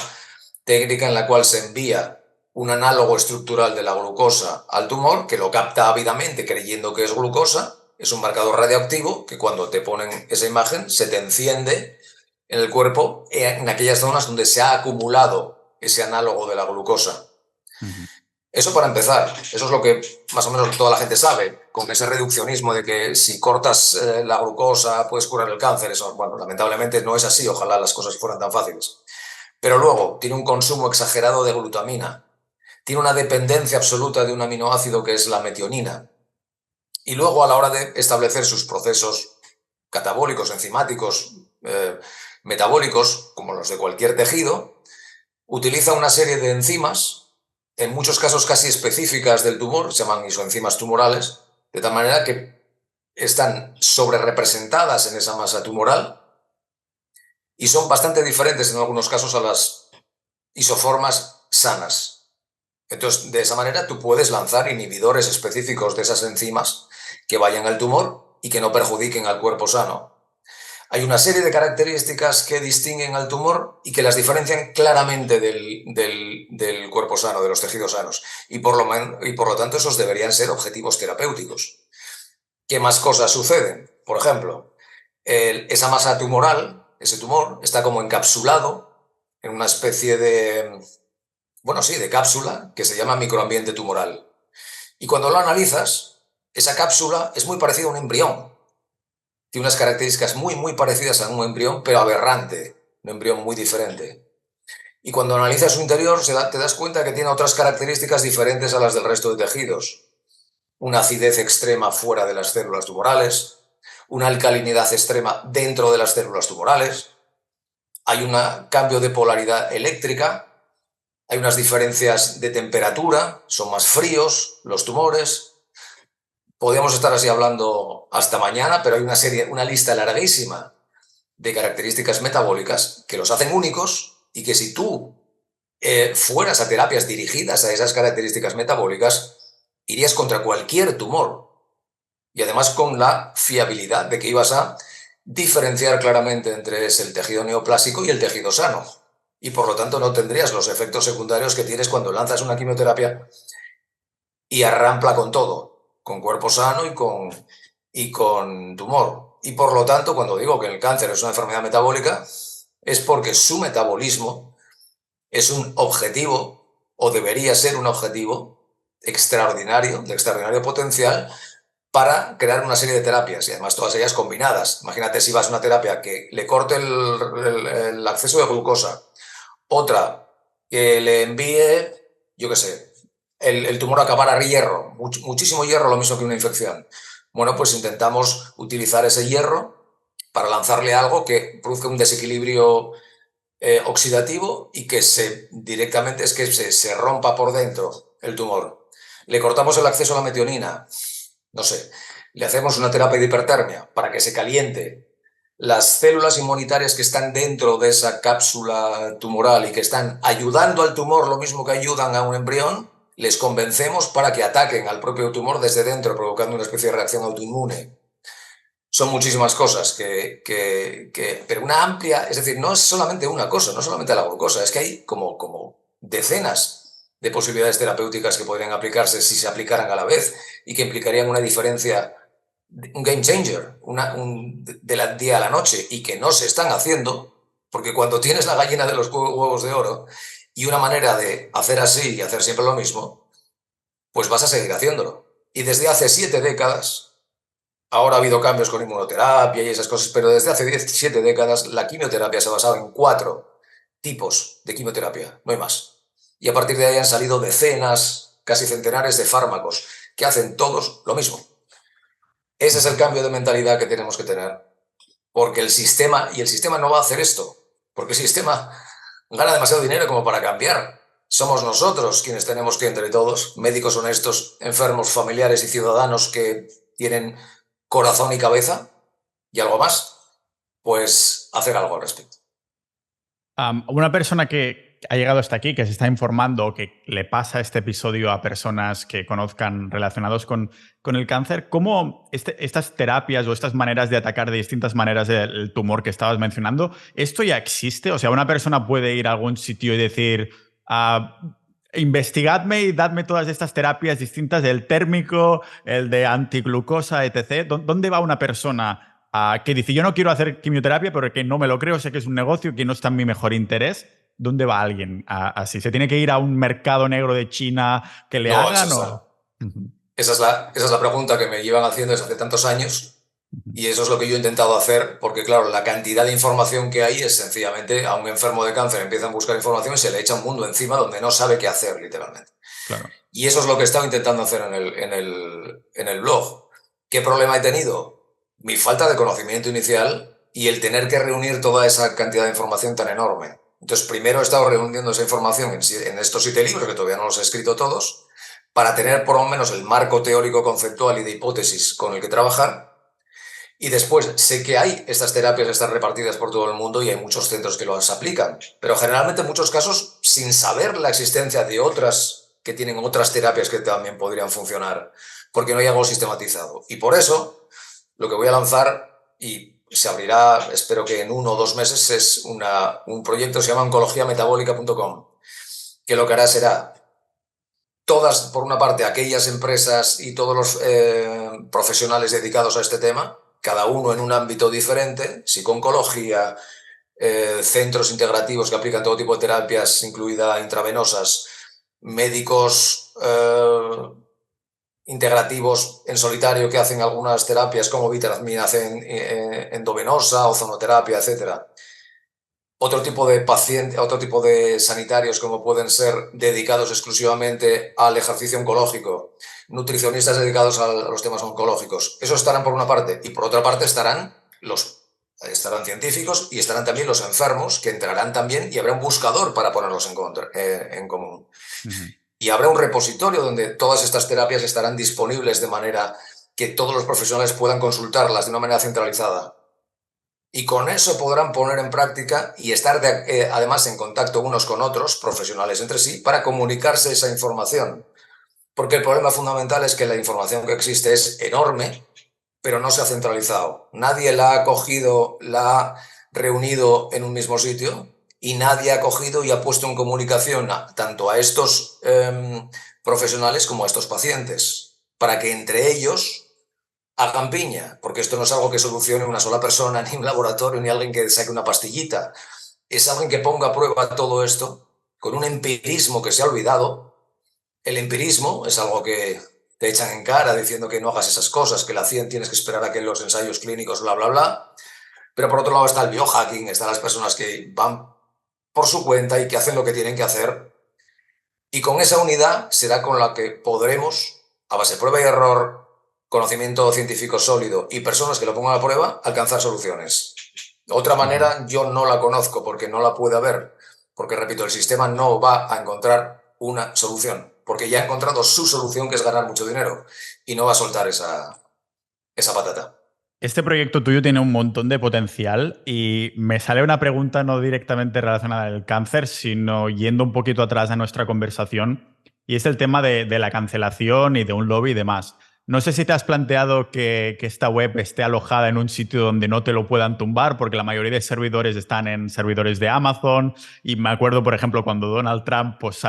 técnica en la cual se envía un análogo estructural de la glucosa al tumor, que lo capta ávidamente creyendo que es glucosa. Es un marcador radioactivo que cuando te ponen esa imagen se te enciende en el cuerpo en aquellas zonas donde se ha acumulado ese análogo de la glucosa. Eso para empezar, eso es lo que más o menos toda la gente sabe, con ese reduccionismo de que si cortas la glucosa puedes curar el cáncer. Eso, bueno, lamentablemente no es así, ojalá las cosas fueran tan fáciles. Pero luego tiene un consumo exagerado de glutamina, tiene una dependencia absoluta de un aminoácido que es la metionina. Y luego a la hora de establecer sus procesos catabólicos, enzimáticos, metabólicos, como los de cualquier tejido, utiliza una serie de enzimas, en muchos casos casi específicas del tumor, se llaman isoenzimas tumorales, de tal manera que están sobrerepresentadas en esa masa tumoral y son bastante diferentes en algunos casos a las isoformas sanas. Entonces, de esa manera tú puedes lanzar inhibidores específicos de esas enzimas que vayan al tumor y que no perjudiquen al cuerpo sano. Hay una serie de características que distinguen al tumor y que las diferencian claramente del cuerpo sano, de los tejidos sanos. Y por lo tanto, esos deberían ser objetivos terapéuticos. ¿Qué más cosas suceden? Por ejemplo, esa masa tumoral, ese tumor, está como encapsulado en una especie de, bueno, sí, de cápsula que se llama microambiente tumoral. Y cuando lo analizas, esa cápsula es muy parecida a un embrión. Tiene unas características muy parecidas a un embrión, pero aberrante, un embrión muy diferente. Y cuando analizas su interior, te das cuenta que tiene otras características diferentes a las del resto de tejidos. Una acidez extrema fuera de las células tumorales, una alcalinidad extrema dentro de las células tumorales, hay un cambio de polaridad eléctrica, hay unas diferencias de temperatura, son más fríos los tumores. Podríamos estar así hablando hasta mañana, pero hay una lista larguísima de características metabólicas que los hacen únicos y que si tú fueras a terapias dirigidas a esas características metabólicas, irías contra cualquier tumor. Y además con la fiabilidad de que ibas a diferenciar claramente entre el tejido neoplásico y el tejido sano. Y por lo tanto no tendrías los efectos secundarios que tienes cuando lanzas una quimioterapia y arrampla con todo, con cuerpo sano y con tumor. Y por lo tanto, cuando digo que el cáncer es una enfermedad metabólica, es porque su metabolismo es un objetivo, o debería ser un objetivo extraordinario, de extraordinario potencial, para crear una serie de terapias, y además todas ellas combinadas. Imagínate si vas a una terapia que le corte el acceso de glucosa, otra que le envíe, yo qué sé, el tumor acabar a hierro, muchísimo hierro, lo mismo que una infección. Bueno, pues intentamos utilizar ese hierro para lanzarle algo que produzca un desequilibrio oxidativo y que directamente es que se rompa por dentro el tumor. Le cortamos el acceso a la metionina, no sé, le hacemos una terapia de hipertermia para que se caliente. Las células inmunitarias que están dentro de esa cápsula tumoral y que están ayudando al tumor lo mismo que ayudan a un embrión, les convencemos para que ataquen al propio tumor desde dentro, provocando una especie de reacción autoinmune. Son muchísimas cosas pero una amplia, es decir, no es solamente una cosa, no solamente la glucosa, es que hay como decenas de posibilidades terapéuticas que podrían aplicarse si se aplicaran a la vez y que implicarían una diferencia, un game changer, del día a la noche, y que no se están haciendo, porque cuando tienes la gallina de los huevos de oro y una manera de hacer así y hacer siempre lo mismo, pues vas a seguir haciéndolo. Y desde hace 7 décadas, ahora ha habido cambios con inmunoterapia y esas cosas, pero desde hace 7 décadas la quimioterapia se ha basado en 4 tipos de quimioterapia, no hay más. Y a partir de ahí han salido decenas, casi centenares de fármacos que hacen todos lo mismo. Ese es el cambio de mentalidad que tenemos que tener, porque el sistema no va a hacer esto, porque el sistema gana demasiado dinero como para cambiar. Somos nosotros quienes tenemos que, entre todos, médicos honestos, enfermos, familiares y ciudadanos que tienen corazón y cabeza y algo más, pues hacer algo al respecto. Una persona que ha llegado hasta aquí, que se está informando o que le pasa este episodio a personas que conozcan relacionados con el cáncer, ¿cómo estas terapias o estas maneras de atacar de distintas maneras el tumor que estabas mencionando, esto ya existe? O sea, una persona puede ir a algún sitio y decir, investigadme y dadme todas estas terapias distintas, el térmico, el de antiglucosa, etc. ¿Dónde va una persona que dice, yo no quiero hacer quimioterapia porque no me lo creo, sé que es un negocio que no está en mi mejor interés? ¿Dónde va alguien así? ¿Se tiene que ir a un mercado negro de China que le hagan? Esa es la pregunta que me llevan haciendo desde hace tantos años, y eso es lo que yo he intentado hacer, porque claro, la cantidad de información que hay es sencillamente, a un enfermo de cáncer empiezan a buscar información y se le echa un mundo encima donde no sabe qué hacer, literalmente. Claro. Y eso es lo que he estado intentando hacer en el blog. ¿Qué problema he tenido? Mi falta de conocimiento inicial y el tener que reunir toda esa cantidad de información tan enorme. Entonces, primero he estado reuniendo esa información en estos 7 libros, que todavía no los he escrito todos, para tener por lo menos el marco teórico, conceptual y de hipótesis con el que trabajar. Y después, sé que hay estas terapias, están repartidas por todo el mundo y hay muchos centros que las aplican, pero generalmente en muchos casos sin saber la existencia de otras que tienen otras terapias que también podrían funcionar, porque no hay algo sistematizado. Y por eso, lo que voy a lanzar, y se abrirá, espero que en 1 o 2 meses, es un proyecto que se llama oncologiametabólica.com, que lo que hará será todas, por una parte, aquellas empresas y todos los profesionales dedicados a este tema, cada uno en un ámbito diferente, psico-oncología, centros integrativos que aplican todo tipo de terapias, incluidas intravenosas, médicos integrativos en solitario que hacen algunas terapias como vitamina C endovenosa, ozonoterapia, etcétera. Otro tipo de pacientes, otro tipo de sanitarios como pueden ser dedicados exclusivamente al ejercicio oncológico, nutricionistas dedicados a los temas oncológicos. Eso estarán por una parte, y por otra parte estarán científicos y estarán también los enfermos, que entrarán también, y habrá un buscador para ponerlos en común. Uh-huh. Y habrá un repositorio donde todas estas terapias estarán disponibles de manera que todos los profesionales puedan consultarlas de una manera centralizada. Y con eso podrán poner en práctica y estar además en contacto unos con otros, profesionales entre sí, para comunicarse esa información. Porque el problema fundamental es que la información que existe es enorme, pero no se ha centralizado. Nadie la ha cogido, la ha reunido en un mismo sitio y nadie ha cogido y ha puesto en comunicación tanto a estos profesionales como a estos pacientes, para que entre ellos hagan piña, porque esto no es algo que solucione una sola persona, ni un laboratorio, ni alguien que saque una pastillita. Es alguien que ponga a prueba todo esto con un empirismo que se ha olvidado. El empirismo es algo que te echan en cara diciendo que no hagas esas cosas, que la ciencia tienes que esperar a que los ensayos clínicos, bla, bla, bla. Pero por otro lado está el biohacking, están las personas que van por su cuenta y que hacen lo que tienen que hacer. Y con esa unidad será con la que podremos, a base de prueba y error, conocimiento científico sólido y personas que lo pongan a prueba, alcanzar soluciones. De otra manera, yo no la conozco porque no la puede haber. Porque, repito, el sistema no va a encontrar una solución. Porque ya ha encontrado su solución, que es ganar mucho dinero. Y no va a soltar esa patata. Este proyecto tuyo tiene un montón de potencial y me sale una pregunta no directamente relacionada al cáncer, sino yendo un poquito atrás a nuestra conversación, y es el tema de la cancelación y de un lobby y demás. No sé si te has planteado que esta web esté alojada en un sitio donde no te lo puedan tumbar, porque la mayoría de servidores están en servidores de Amazon. Y me acuerdo, por ejemplo, cuando Donald Trump pues,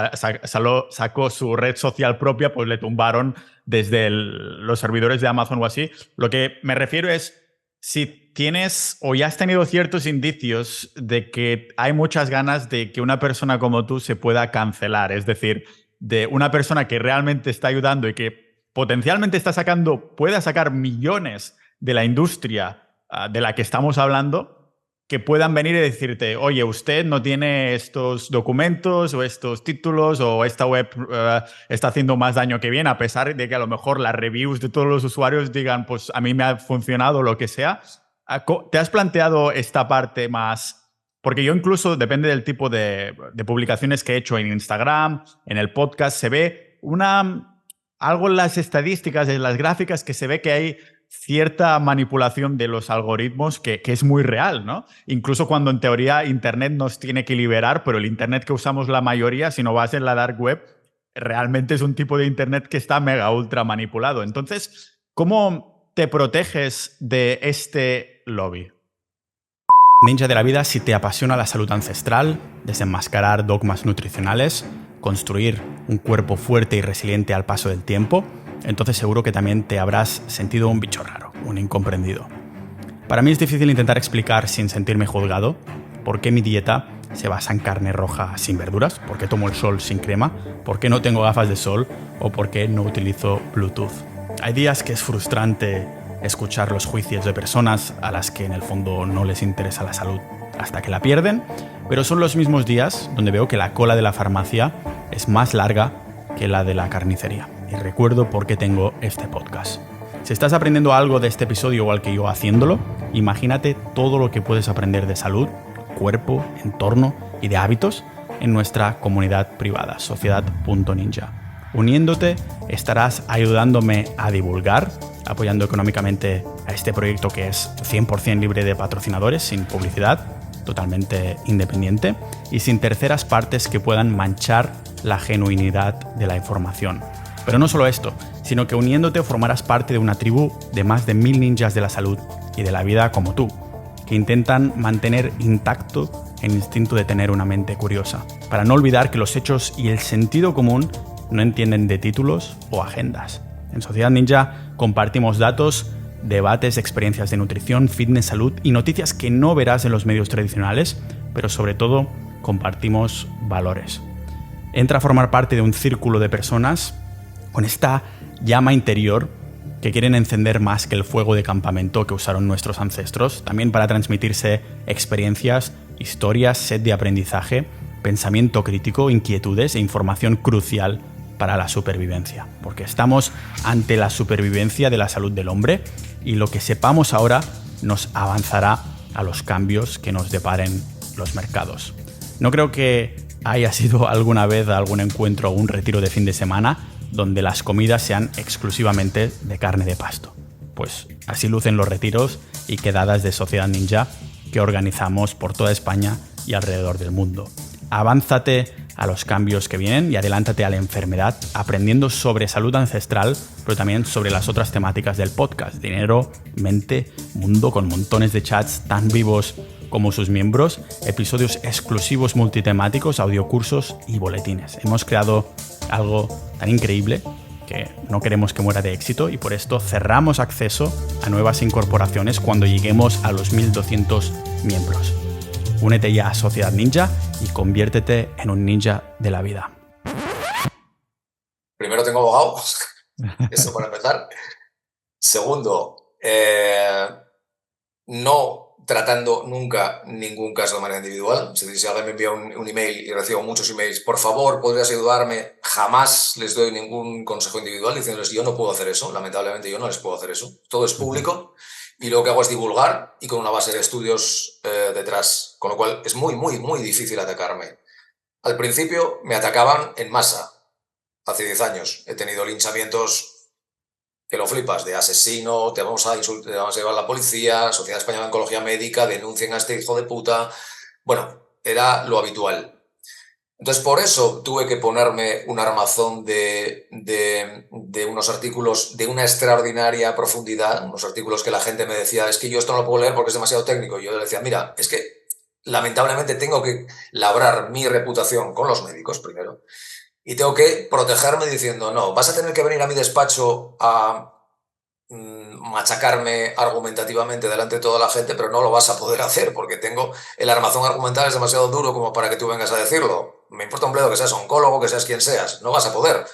sacó su red social propia, pues le tumbaron desde los servidores de Amazon o así. Lo que me refiero es, si tienes o ya has tenido ciertos indicios de que hay muchas ganas de que una persona como tú se pueda cancelar, es decir, de una persona que realmente está ayudando y que potencialmente pueda sacar millones de la industria de la que estamos hablando, que puedan venir y decirte, oye, usted no tiene estos documentos o estos títulos o esta web está haciendo más daño que bien, a pesar de que a lo mejor las reviews de todos los usuarios digan, pues a mí me ha funcionado lo que sea. ¿Te has planteado esta parte más? Porque yo incluso, depende del tipo de publicaciones que he hecho en Instagram, en el podcast, se ve algo en las estadísticas, en las gráficas, que se ve que hay cierta manipulación de los algoritmos que es muy real, ¿no? Incluso cuando en teoría Internet nos tiene que liberar, pero el Internet que usamos la mayoría, si no vas en la dark web, realmente es un tipo de Internet que está mega ultra manipulado. Entonces, ¿cómo te proteges de este lobby? Ninja de la vida, si te apasiona la salud ancestral, desenmascarar dogmas nutricionales, construir un cuerpo fuerte y resiliente al paso del tiempo, entonces seguro que también te habrás sentido un bicho raro, un incomprendido. Para mí es difícil intentar explicar sin sentirme juzgado por qué mi dieta se basa en carne roja sin verduras, por qué tomo el sol sin crema, por qué no tengo gafas de sol o por qué no utilizo Bluetooth. Hay días que es frustrante escuchar los juicios de personas a las que en el fondo no les interesa la salud hasta que la pierden, pero son los mismos días donde veo que la cola de la farmacia es más larga que la de la carnicería. Y recuerdo por qué tengo este podcast. Si estás aprendiendo algo de este episodio igual que yo haciéndolo, imagínate todo lo que puedes aprender de salud, cuerpo, entorno y de hábitos en nuestra comunidad privada, sociedad.ninja. Uniéndote, estarás ayudándome a divulgar apoyando económicamente a este proyecto que es 100% libre de patrocinadores, sin publicidad, totalmente independiente y sin terceras partes que puedan manchar la genuinidad de la información. Pero no solo esto, sino que uniéndote formarás parte de una tribu de más de 1000 ninjas de la salud y de la vida como tú, que intentan mantener intacto el instinto de tener una mente curiosa, para no olvidar que los hechos y el sentido común no entienden de títulos o agendas. En Sociedad Ninja compartimos datos, debates, experiencias de nutrición, fitness, salud y noticias que no verás en los medios tradicionales, pero sobre todo compartimos valores. Entra a formar parte de un círculo de personas con esta llama interior que quieren encender más que el fuego de campamento que usaron nuestros ancestros, también para transmitirse experiencias, historias, sed de aprendizaje, pensamiento crítico, inquietudes e información crucial para la supervivencia. Porque estamos ante la supervivencia de la salud del hombre y lo que sepamos ahora nos avanzará a los cambios que nos deparen los mercados. No creo que haya sido alguna vez algún encuentro o un retiro de fin de semana donde las comidas sean exclusivamente de carne de pasto. Pues así lucen los retiros y quedadas de Sociedad Ninja que organizamos por toda España y alrededor del mundo. Avánzate a los cambios que vienen y adelántate a la enfermedad aprendiendo sobre salud ancestral, pero también sobre las otras temáticas del podcast: dinero, mente, mundo, con montones de chats tan vivos como sus miembros, episodios exclusivos multitemáticos, audiocursos y boletines. Hemos creado algo tan increíble que no queremos que muera de éxito y por esto cerramos acceso a nuevas incorporaciones cuando lleguemos a los 1200 miembros. Únete ya a Sociedad Ninja y conviértete en un ninja de la vida. Primero, tengo abogado, eso para empezar. Segundo, no tratando nunca ningún caso de manera individual. Si alguien me envía un email y recibo muchos emails, por favor, ¿podrías ayudarme? Jamás les doy ningún consejo individual diciéndoles yo no puedo hacer eso. Lamentablemente yo no les puedo hacer eso. Todo es público y lo que hago es divulgar y con una base de estudios detrás, con lo cual es muy, muy, muy difícil atacarme. Al principio me atacaban en masa. Hace 10 años he tenido linchamientos que lo flipas, de asesino, te vamos a insultar, te vamos a llevar a la policía, Sociedad Española de Oncología Médica, denuncien a este hijo de puta. Bueno, era lo habitual. Entonces, por eso tuve que ponerme un armazón de unos artículos de una extraordinaria profundidad, unos artículos que la gente me decía, es que yo esto no lo puedo leer porque es demasiado técnico. Y yo le decía, mira, es que lamentablemente tengo que labrar mi reputación con los médicos primero. Y tengo que protegerme diciendo, no, vas a tener que venir a mi despacho a machacarme argumentativamente delante de toda la gente, pero no lo vas a poder hacer porque tengo el armazón argumental es demasiado duro como para que tú vengas a decirlo. Me importa un bledo que seas oncólogo, que seas quien seas, no vas a poder.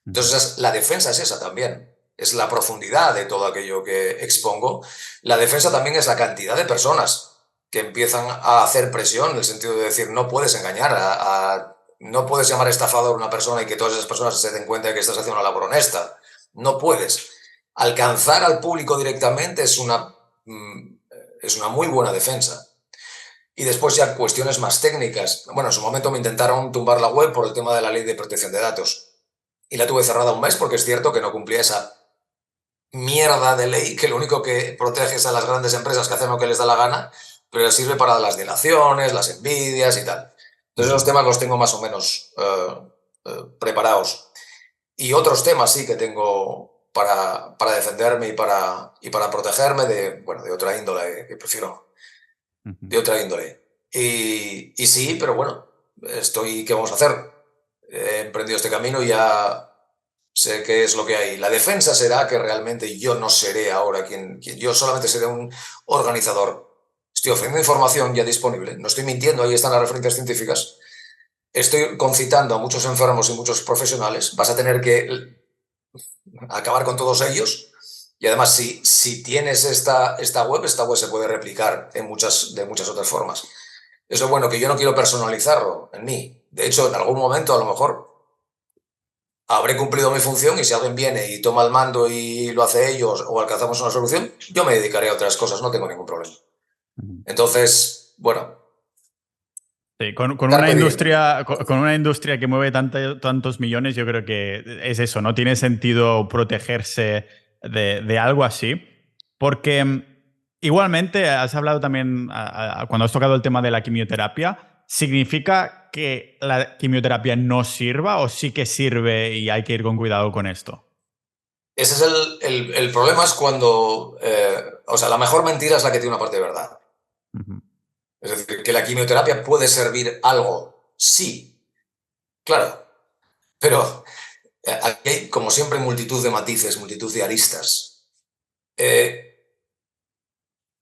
Entonces, la defensa es esa también. Es la profundidad de todo aquello que expongo. La defensa también es la cantidad de personas que empiezan a hacer presión, en el sentido de decir, no puedes engañar no puedes llamar estafador a una persona y que todas esas personas se den cuenta de que estás haciendo una labor honesta. No puedes. Alcanzar al público directamente es una muy buena defensa. Y después ya cuestiones más técnicas. Bueno, en su momento me intentaron tumbar la web por el tema de la ley de protección de datos. Y la tuve cerrada un mes porque es cierto que no cumplía esa mierda de ley que lo único que protege es a las grandes empresas que hacen lo que les da la gana, pero sirve para las delaciones, las envidias y tal. Entonces los temas los tengo más o menos preparados. Y otros temas sí que tengo para defenderme y para protegerme de otra índole, que prefiero, de otra índole. Y sí, pero bueno, ¿qué vamos a hacer? He emprendido este camino y ya sé qué es lo que hay. La defensa será que realmente yo no seré ahora quien yo solamente seré un organizador. Estoy ofreciendo información ya disponible, no estoy mintiendo, ahí están las referencias científicas. Estoy concitando a muchos enfermos y muchos profesionales. Vas a tener que acabar con todos ellos. Y además, si tienes esta web se puede replicar de muchas otras formas. Eso es bueno, que yo no quiero personalizarlo en mí. De hecho, en algún momento a lo mejor habré cumplido mi función y si alguien viene y toma el mando y lo hace ellos o alcanzamos una solución, yo me dedicaré a otras cosas, no tengo ningún problema. Entonces, bueno. Sí, con una industria que mueve tantos millones, yo creo que es eso, no tiene sentido protegerse de algo así, porque igualmente has hablado también, cuando has tocado el tema de la quimioterapia, ¿significa que la quimioterapia no sirva o sí que sirve y hay que ir con cuidado con esto? Ese es el problema, es cuando, o sea, la mejor mentira es la que tiene una parte de verdad. Ujú. Es decir, que la quimioterapia puede servir algo, sí, claro, pero aquí hay, como siempre, multitud de matices, multitud de aristas.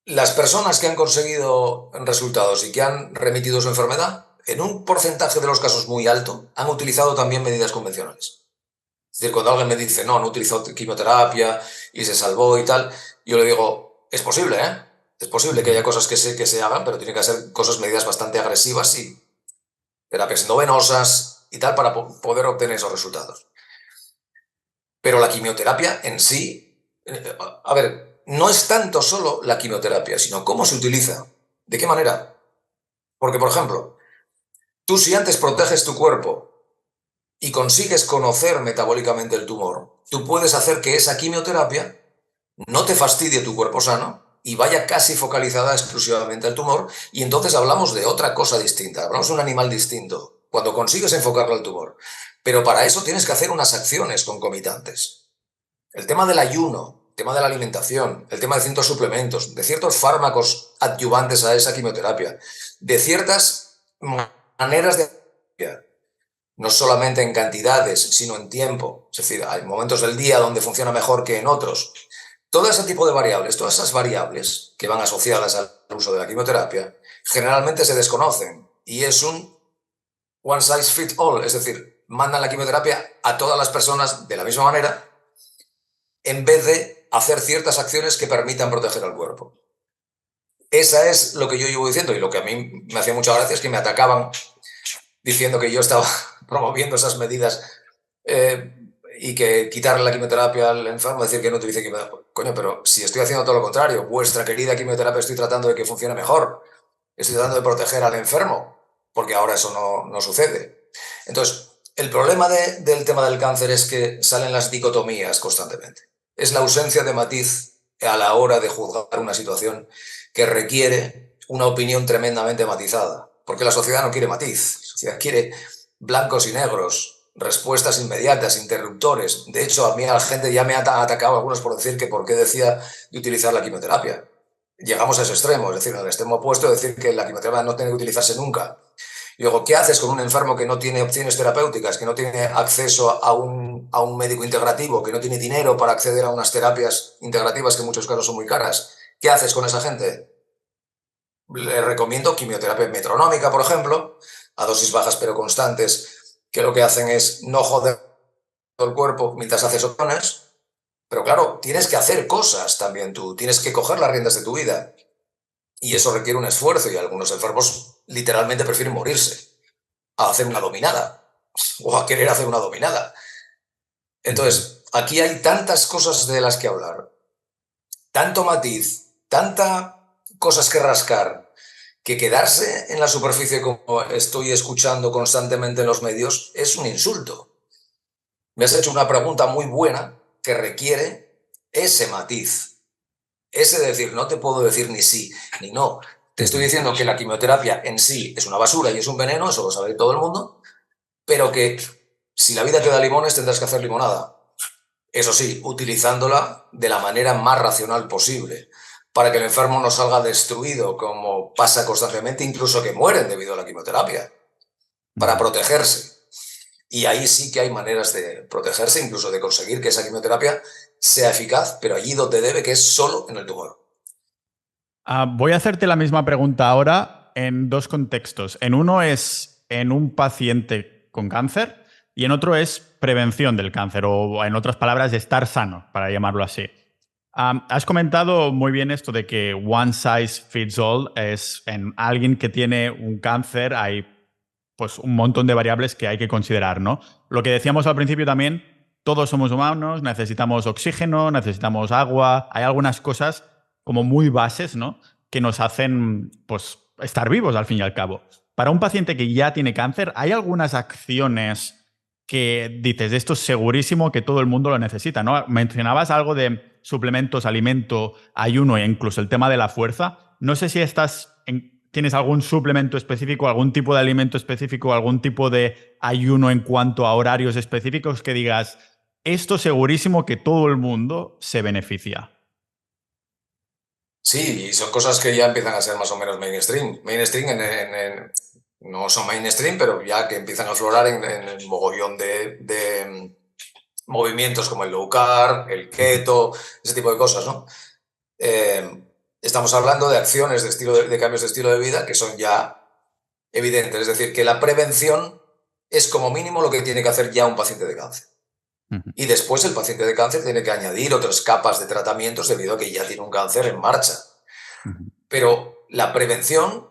Las personas que han conseguido resultados y que han remitido su enfermedad, en un porcentaje de los casos muy alto, han utilizado también medidas convencionales. Es decir, cuando alguien me dice, no, no utilizó quimioterapia y se salvó y tal, yo le digo, es posible, ¿eh? Es posible que haya cosas que se hagan, pero tienen que ser cosas, medidas bastante agresivas y terapias endovenosas y tal para poder obtener esos resultados. Pero la quimioterapia en sí, a ver, no es tanto solo la quimioterapia, sino cómo se utiliza, de qué manera. Porque, por ejemplo, tú si antes proteges tu cuerpo y consigues conocer metabólicamente el tumor, tú puedes hacer que esa quimioterapia no te fastidie tu cuerpo sano y vaya casi focalizada exclusivamente al tumor, y entonces hablamos de otra cosa distinta, hablamos de un animal distinto, cuando consigues enfocarlo al tumor. Pero para eso tienes que hacer unas acciones concomitantes. El tema del ayuno, el tema de la alimentación, el tema de ciertos suplementos, de ciertos fármacos adyuvantes a esa quimioterapia, de ciertas maneras de... no solamente en cantidades, sino en tiempo. Es decir, hay momentos del día donde funciona mejor que en otros. Todo ese tipo de variables, todas esas variables que van asociadas al uso de la quimioterapia, generalmente se desconocen y es un one size fits all, es decir, mandan la quimioterapia a todas las personas de la misma manera en vez de hacer ciertas acciones que permitan proteger al cuerpo. Esa es lo que yo llevo diciendo, y lo que a mí me hacía mucha gracia es que me atacaban diciendo que yo estaba promoviendo esas medidas y que quitarle la quimioterapia al enfermo, decir que no utilice quimioterapia. Coño, pero si estoy haciendo todo lo contrario, vuestra querida quimioterapia, estoy tratando de que funcione mejor, estoy tratando de proteger al enfermo, porque ahora eso no sucede. Entonces, el problema del tema del cáncer es que salen las dicotomías constantemente. Es la ausencia de matiz a la hora de juzgar una situación que requiere una opinión tremendamente matizada, porque la sociedad no quiere matiz, la sociedad quiere blancos y negros, respuestas inmediatas, interruptores. De hecho, a mí la gente ya me ha atacado algunos por decir que por qué decía de utilizar la quimioterapia. Llegamos a ese extremo, es decir, al extremo opuesto, decir que la quimioterapia no tiene que utilizarse nunca. Y luego, ¿qué haces con un enfermo que no tiene opciones terapéuticas, que no tiene acceso a un médico integrativo, que no tiene dinero para acceder a unas terapias integrativas que en muchos casos son muy caras? ¿Qué haces con esa gente? Le recomiendo quimioterapia metronómica, por ejemplo, a dosis bajas pero constantes, que lo que hacen es no joder el cuerpo mientras haces opciones. Pero claro, tienes que hacer cosas también tú, tienes que coger las riendas de tu vida. Y eso requiere un esfuerzo, y algunos enfermos literalmente prefieren morirse a hacer una dominada o a querer hacer una dominada. Entonces, aquí hay tantas cosas de las que hablar, tanto matiz, tantas cosas que rascar, que quedarse en la superficie como estoy escuchando constantemente en los medios es un insulto. Me has hecho una pregunta muy buena que requiere ese matiz. Ese decir, no te puedo decir ni sí ni no. Te estoy diciendo que la quimioterapia en sí es una basura y es un veneno, eso lo sabe todo el mundo, pero que si la vida te da limones tendrás que hacer limonada. Eso sí, utilizándola de la manera más racional posible, para que el enfermo no salga destruido, como pasa constantemente, incluso que mueren debido a la quimioterapia, para protegerse. Y ahí sí que hay maneras de protegerse, incluso de conseguir que esa quimioterapia sea eficaz, pero allí donde debe, que es solo en el tumor. Voy a hacerte la misma pregunta ahora en dos contextos. En uno es en un paciente con cáncer y en otro es prevención del cáncer, o en otras palabras, estar sano, para llamarlo así. Has comentado muy bien esto de que one size fits all es en alguien que tiene un cáncer, hay pues un montón de variables que hay que considerar, ¿no? Lo que decíamos al principio también, todos somos humanos, necesitamos oxígeno, necesitamos agua, hay algunas cosas como muy bases, ¿no? Que nos hacen, pues, estar vivos al fin y al cabo. Para un paciente que ya tiene cáncer, ¿hay algunas acciones que dices, esto es segurísimo que todo el mundo lo necesita, ¿no? Mencionabas algo de suplementos, alimento, ayuno e incluso el tema de la fuerza. No sé si tienes algún suplemento específico, algún tipo de alimento específico, algún tipo de ayuno en cuanto a horarios específicos que digas, esto segurísimo que todo el mundo se beneficia. Sí, y son cosas que ya empiezan a ser más o menos mainstream. Mainstream no son mainstream, pero ya que empiezan a aflorar en el mogollón de movimientos como el low carb, el keto, ese tipo de cosas, ¿no? Eh, Estamos hablando de acciones de cambios de estilo de vida que son ya evidentes. Es decir, que la prevención es como mínimo lo que tiene que hacer ya un paciente de cáncer. Ujú. Y después el paciente de cáncer tiene que añadir otras capas de tratamientos debido a que ya tiene un cáncer en marcha. Ujú. Pero la prevención,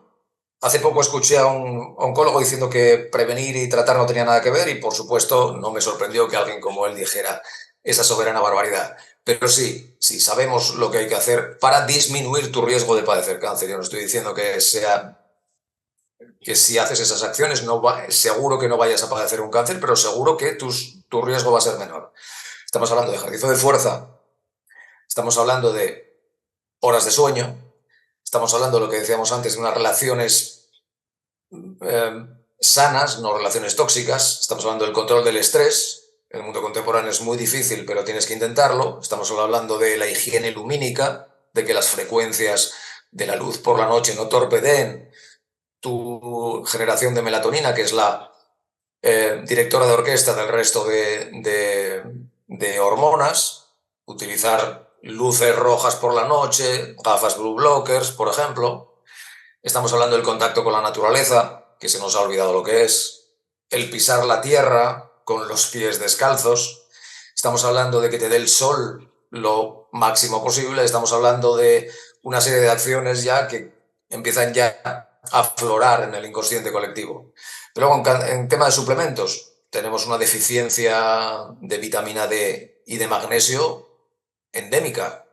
hace poco escuché a un oncólogo diciendo que prevenir y tratar no tenía nada que ver y por supuesto no me sorprendió que alguien como él dijera esa soberana barbaridad. Pero sí, sí, sabemos lo que hay que hacer para disminuir tu riesgo de padecer cáncer. Yo no estoy diciendo que si haces esas acciones seguro que no vayas a padecer un cáncer, pero seguro que tu riesgo va a ser menor. Estamos hablando de ejercicio de fuerza, estamos hablando de horas de sueño, estamos hablando de lo que decíamos antes, de unas relaciones sanas, no relaciones tóxicas. Estamos hablando del control del estrés. En el mundo contemporáneo es muy difícil, pero tienes que intentarlo. Estamos hablando de la higiene lumínica, de que las frecuencias de la luz por la noche no torpedeen tu generación de melatonina, que es la directora de orquesta del resto de hormonas. Utilizar luces rojas por la noche, gafas blue blockers, por ejemplo. Estamos hablando del contacto con la naturaleza, que se nos ha olvidado lo que es, el pisar la tierra con los pies descalzos. Estamos hablando de que te dé el sol lo máximo posible. Estamos hablando de una serie de acciones ya que empiezan ya a aflorar en el inconsciente colectivo. Pero luego, en tema de suplementos, tenemos una deficiencia de vitamina D y de magnesio endémica.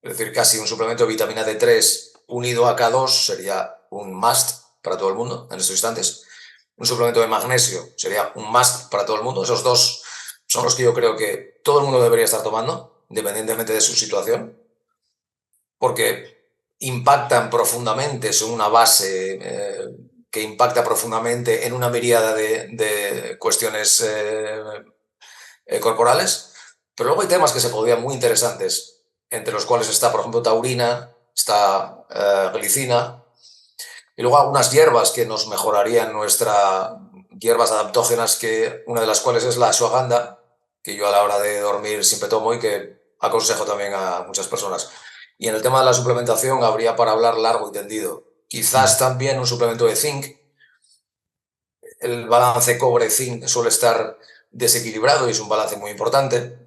Es decir, casi un suplemento de vitamina D3 unido a K2 sería un must para todo el mundo en estos instantes. Un suplemento de magnesio sería un must para todo el mundo. Esos dos son los que yo creo que todo el mundo debería estar tomando, independientemente de su situación, porque impactan profundamente, son una base que impacta profundamente en una miríada de cuestiones corporales. Pero luego hay temas que se podrían muy interesantes, entre los cuales está, por ejemplo, taurina, está glicina, y luego algunas hierbas que nos mejorarían hierbas adaptógenas, que una de las cuales es la ashwagandha, que yo a la hora de dormir siempre tomo y que aconsejo también a muchas personas. Y en el tema de la suplementación habría para hablar largo y tendido. Quizás también un suplemento de zinc. El balance cobre-zinc suele estar desequilibrado y es un balance muy importante.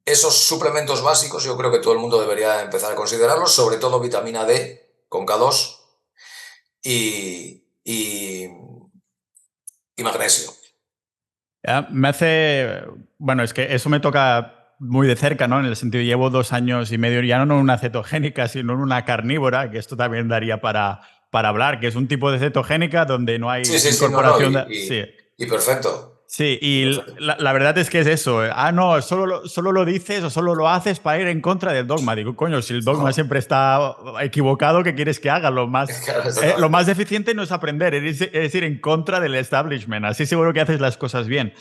Esos suplementos básicos yo creo que todo el mundo debería empezar a considerarlos, sobre todo vitamina D con K2 y magnesio. Ya, me hace. Bueno, es que eso me toca muy de cerca, ¿no? En el sentido, llevo 2 años y medio ya no en una cetogénica, sino en una carnívora, que esto también daría para hablar, que es un tipo de cetogénica donde no Sí, hay sí, sí, no, no, incorporación de. Sí. y perfecto. Sí, Y y perfecto. la verdad es que es eso. No, solo lo dices o solo lo haces para ir en contra del dogma. Digo, coño, si el dogma No, siempre está equivocado, ¿qué quieres que haga? claro, Lo exactamente. más deficiente no es aprender, es ir en contra del establishment. Así seguro que haces las cosas bien.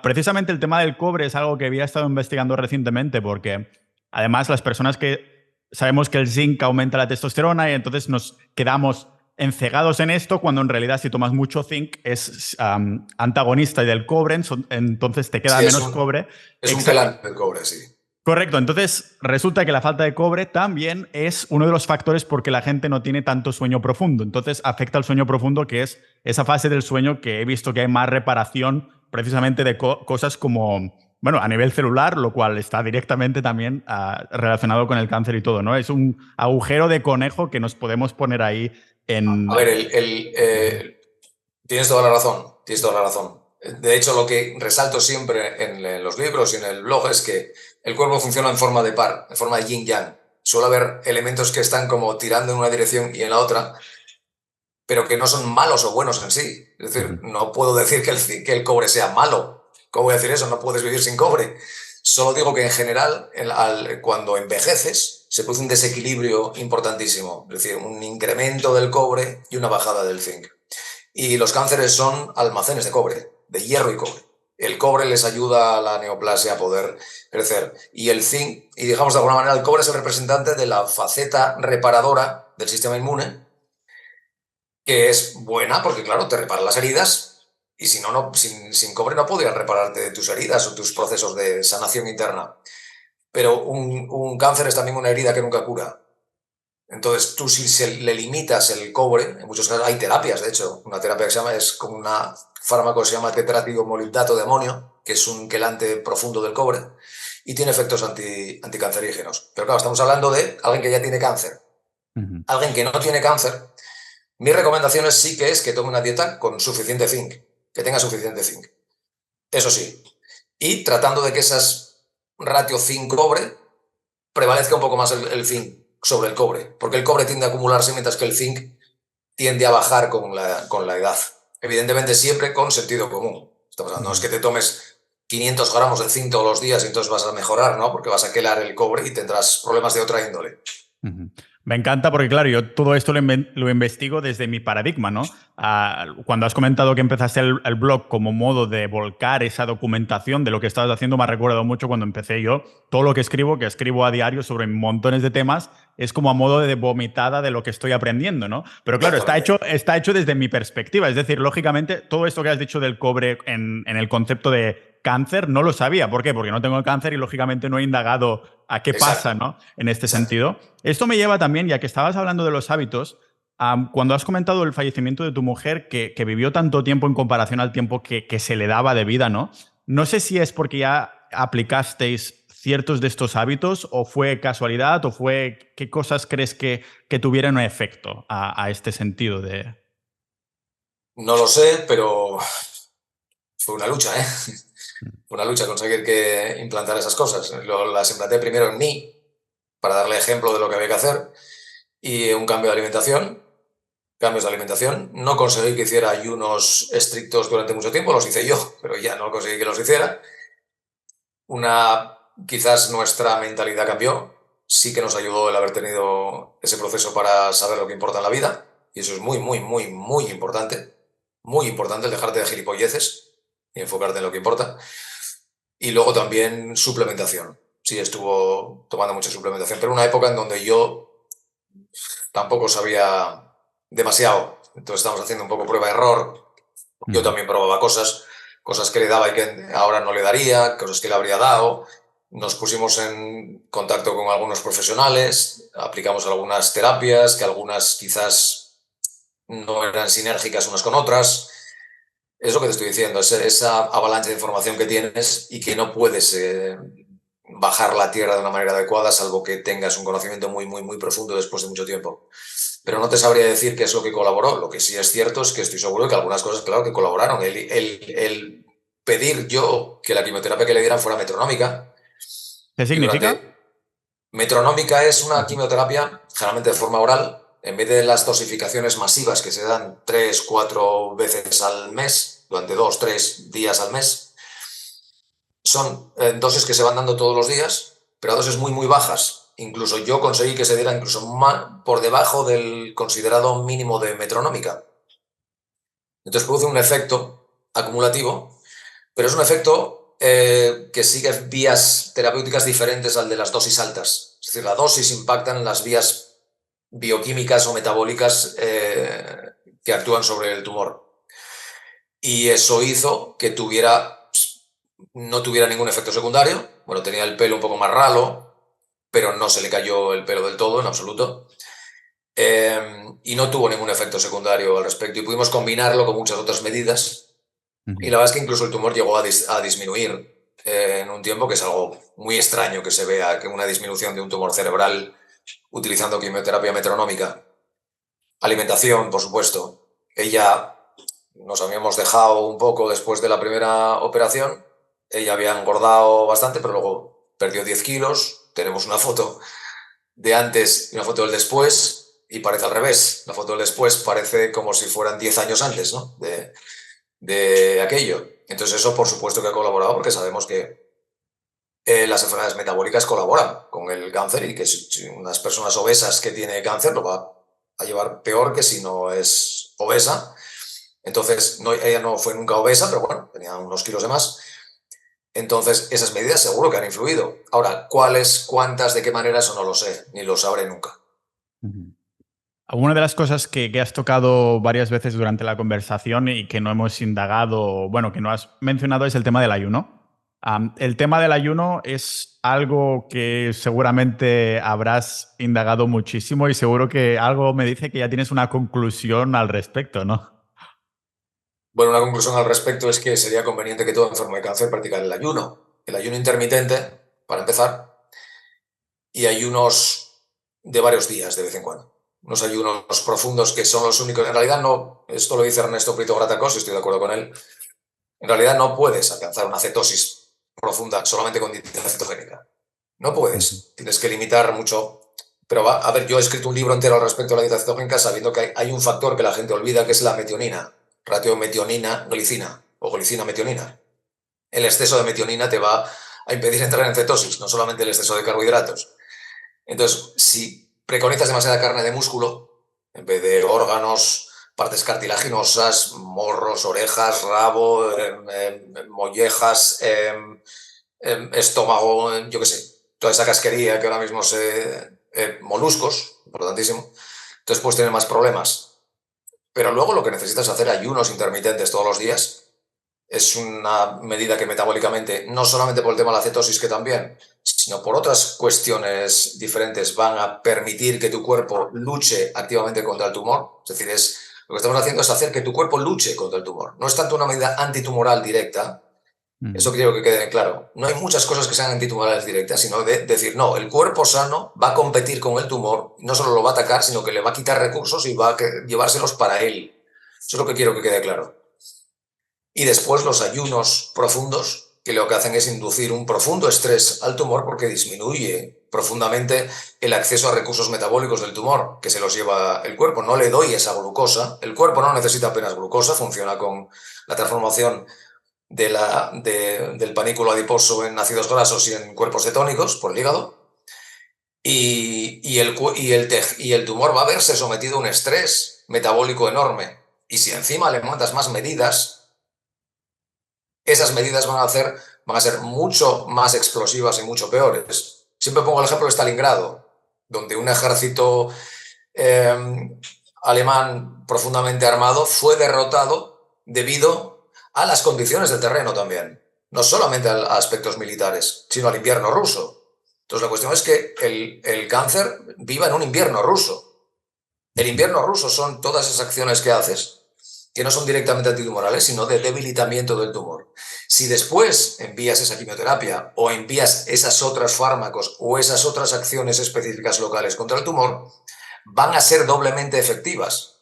Precisamente el tema del cobre es algo que había estado investigando recientemente porque además las personas que sabemos que el zinc aumenta la testosterona y entonces nos quedamos encegados en esto cuando en realidad si tomas mucho zinc es antagonista del cobre, entonces te queda Sí, menos cobre. es un quelante el cobre, sí. Correcto, entonces resulta que la falta de cobre también es uno de los factores por que la gente no tiene tanto sueño profundo. Entonces afecta al sueño profundo, que es esa fase del sueño que he visto que hay más reparación precisamente de cosas como, bueno, a nivel celular, lo cual está directamente también relacionado con el cáncer y todo, ¿no? Es un agujero de conejo que nos podemos poner ahí A ver, en. tienes toda la razón, tienes toda la razón. De hecho, lo que resalto siempre en los libros y en el blog es que el cuerpo funciona en forma de par, en forma de yin-yang. Suele haber elementos que están como tirando en una dirección y en la otra, pero que no son malos o buenos en sí. Es decir, Ujú. no puedo decir que el cobre sea malo. ¿Cómo voy a decir eso? No puedes vivir sin cobre. Solo digo que en general, cuando envejeces, se produce un desequilibrio importantísimo, es decir, un incremento del cobre y una bajada del zinc. Y los cánceres son almacenes de cobre, de hierro y cobre. El cobre les ayuda a la neoplasia a poder crecer. Y el zinc, y digamos de alguna manera, el cobre es el representante de la faceta reparadora del sistema inmune, que es buena porque, claro, te repara las heridas y si no, sin cobre no podrías repararte tus heridas o tus procesos de sanación interna. Pero un cáncer es también una herida que nunca cura. Entonces, tú si le limitas el cobre, en muchos casos hay terapias, de hecho, una terapia que se llama, es como un fármaco que se llama tetrácido molibdato de amonio, que es un quelante profundo del cobre, y tiene efectos anticancerígenos. Pero claro, estamos hablando de alguien que ya tiene cáncer. Ujú. Alguien que no tiene cáncer, mi recomendación sí que es que tome una dieta con suficiente zinc, que tenga suficiente zinc. Eso sí. Y tratando de que esas ratio zinc-cobre prevalezca un poco más el zinc sobre el cobre, porque el cobre tiende a acumularse mientras que el zinc tiende a bajar con la edad. Evidentemente siempre con sentido común. No es Ujú. que te tomes 500 gramos de zinc todos los días y entonces vas a mejorar, ¿no? Porque vas a quelar el cobre y tendrás problemas de otra índole. Ujú. Me encanta porque, claro, yo todo esto lo investigo desde mi paradigma, ¿no? Cuando has comentado que empezaste el blog como modo de volcar esa documentación de lo que estabas haciendo, me ha recordado mucho cuando empecé yo. Todo lo que escribo a diario sobre montones de temas, es como a modo de vomitada de lo que estoy aprendiendo, ¿no? Pero claro, Exactamente. está hecho desde mi perspectiva. Es decir, lógicamente, todo esto que has dicho del cobre en el concepto de cáncer no lo sabía. ¿Por qué? Porque no tengo cáncer y lógicamente no he indagado a qué pasa, Exacto. ¿no? En este Exacto. sentido. Esto me lleva también, ya que estabas hablando de los hábitos, cuando has comentado el fallecimiento de tu mujer, que vivió tanto tiempo en comparación al tiempo que se le daba de vida, ¿no? No sé si es porque ya aplicasteis ciertos de estos hábitos o fue casualidad o fue qué cosas crees que tuvieran un efecto a este sentido de... No lo sé, pero fue una lucha, ¿eh? Fue una lucha conseguir que implantar esas cosas. Las implanté primero en mí, para darle ejemplo de lo que había que hacer, y un cambio de alimentación, cambios de alimentación. No conseguí que hiciera ayunos estrictos durante mucho tiempo, los hice yo, pero ya no conseguí que los hiciera. Quizás nuestra mentalidad cambió, sí que nos ayudó el haber tenido ese proceso para saber lo que importa en la vida, y eso es muy, muy, muy, muy importante el dejarte de gilipolleces y enfocarte en lo que importa. Y luego también suplementación. Sí, estuvo tomando mucha suplementación, pero una época en donde yo tampoco sabía demasiado. Entonces estamos haciendo un poco prueba-error. Yo Ujú. también probaba cosas que le daba y que ahora no le daría, cosas que le habría dado. Nos pusimos en contacto con algunos profesionales, aplicamos algunas terapias, que algunas quizás no eran sinérgicas unas con otras. Es lo que te estoy diciendo, esa avalancha de información que tienes y que no puedes bajar la tierra de una manera adecuada, salvo que tengas un conocimiento muy, muy, muy profundo después de mucho tiempo. Pero no te sabría decir qué es lo que colaboró. Lo que sí es cierto es que estoy seguro de que algunas cosas, claro, que colaboraron. El pedir yo que la quimioterapia que le dieran fuera metronómica ¿Qué y significa? durante... Metronómica es una Ujú. quimioterapia, generalmente de forma oral, en vez de las dosificaciones masivas que se dan 3, 4 veces al mes, durante 2, 3 días al mes, son dosis que se van dando todos los días, pero a dosis muy, muy bajas. Incluso yo conseguí que se diera incluso más por debajo del considerado mínimo de metronómica. Entonces produce un efecto acumulativo, pero es un efecto que sigue vías terapéuticas diferentes al de las dosis altas. Es decir, la dosis impacta en las vías bioquímicas o metabólicas que actúan sobre el tumor. Y eso hizo que no tuviera ningún efecto secundario. Bueno, tenía el pelo un poco más ralo, pero no se le cayó el pelo del todo, en absoluto. Y no tuvo ningún efecto secundario al respecto. Y pudimos combinarlo con muchas otras medidas. Y Ujú. la verdad es que incluso el tumor llegó a disminuir en un tiempo, que es algo muy extraño que se vea que una disminución de un tumor cerebral utilizando quimioterapia metronómica. Alimentación, por supuesto. Ella nos habíamos dejado un poco después de la primera operación. Ella había engordado bastante, pero luego perdió 10 kilos. Tenemos una foto de antes y una foto del después. y parece al revés. La foto del después parece como si fueran 10 años antes, ¿no? de aquello. Entonces eso por supuesto que ha colaborado porque sabemos que las enfermedades metabólicas colaboran con el cáncer y que si unas personas obesas que tiene cáncer lo va a llevar peor que si no es obesa. Entonces, no, ella no fue nunca obesa, pero bueno, tenía unos kilos de más. Entonces, esas medidas seguro que han influido. Ahora, ¿cuáles, cuántas, de qué manera? Eso no lo sé, ni lo sabré nunca. Ujú. Una de las cosas que has tocado varias veces durante la conversación y que no hemos indagado, bueno, que no has mencionado es el tema del ayuno. El tema del ayuno es algo que seguramente habrás indagado muchísimo y seguro que algo me dice que ya tienes una conclusión al respecto, ¿no? Bueno, una conclusión al respecto es que sería conveniente que todo enfermo de cáncer practicara el ayuno intermitente, para empezar, y ayunos de varios días de vez en cuando. Unos ayunos profundos que son los únicos. En realidad no, esto lo dice Ernesto Prieto Gratacos y estoy de acuerdo con él. En realidad no puedes alcanzar una cetosis profunda solamente con dieta cetogénica. No Ujú. puedes. Tienes que limitar mucho. Pero a ver, yo he escrito un libro entero al respecto de la dieta cetogénica sabiendo que hay un factor que la gente olvida que es la metionina. Ratio metionina-glicina o glicina-metionina. El exceso de metionina te va a impedir entrar en cetosis, no solamente el exceso de carbohidratos. Entonces, si preconizas demasiada carne de músculo, en vez de órganos, partes cartilaginosas, morros, orejas, rabo, mollejas, estómago, yo qué sé, toda esa casquería que ahora mismo moluscos, importantísimo, entonces puedes tener más problemas. Pero luego lo que necesitas es hacer ayunos intermitentes todos los días. Es una medida que metabólicamente, no solamente por el tema de la cetosis, que también, sino por otras cuestiones diferentes, van a permitir que tu cuerpo luche activamente contra el tumor. Es decir, lo que estamos haciendo es hacer que tu cuerpo luche contra el tumor. No es tanto una medida antitumoral directa, Ujú. eso quiero que quede claro. No hay muchas cosas que sean antitumorales directas, sino de decir, no, el cuerpo sano va a competir con el tumor, no solo lo va a atacar, sino que le va a quitar recursos y va a llevárselos para él. Eso es lo que quiero que quede claro. Y después los ayunos profundos, que lo que hacen es inducir un profundo estrés al tumor porque disminuye profundamente el acceso a recursos metabólicos del tumor, que se los lleva el cuerpo. No le doy esa glucosa. El cuerpo no necesita apenas glucosa, funciona con la transformación del panículo adiposo en ácidos grasos y en cuerpos cetónicos por el hígado. Y el tumor va a verse sometido a un estrés metabólico enorme. Y si encima le montas más medidas, esas medidas van a ser mucho más explosivas y mucho peores. Siempre pongo el ejemplo de Stalingrado, donde un ejército eh, alemán profundamente armado fue derrotado debido a las condiciones del terreno también, no solamente a aspectos militares, sino al invierno ruso. Entonces la cuestión es que el cáncer viva en un invierno ruso. El invierno ruso son todas esas acciones que haces que no son directamente antitumorales, sino de debilitamiento del tumor. Si después envías esa quimioterapia o envías esas otras fármacos o esas otras acciones específicas locales contra el tumor, van a ser doblemente efectivas,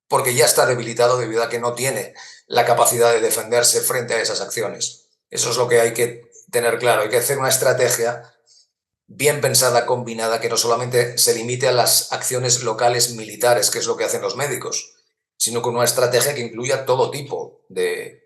porque ya está debilitado debido a que no tiene la capacidad de defenderse frente a esas acciones. Eso es lo que hay que tener claro. Hay que hacer una estrategia bien pensada, combinada, que no solamente se limite a las acciones locales militares, que es lo que hacen los médicos, sino con una estrategia que incluya todo tipo de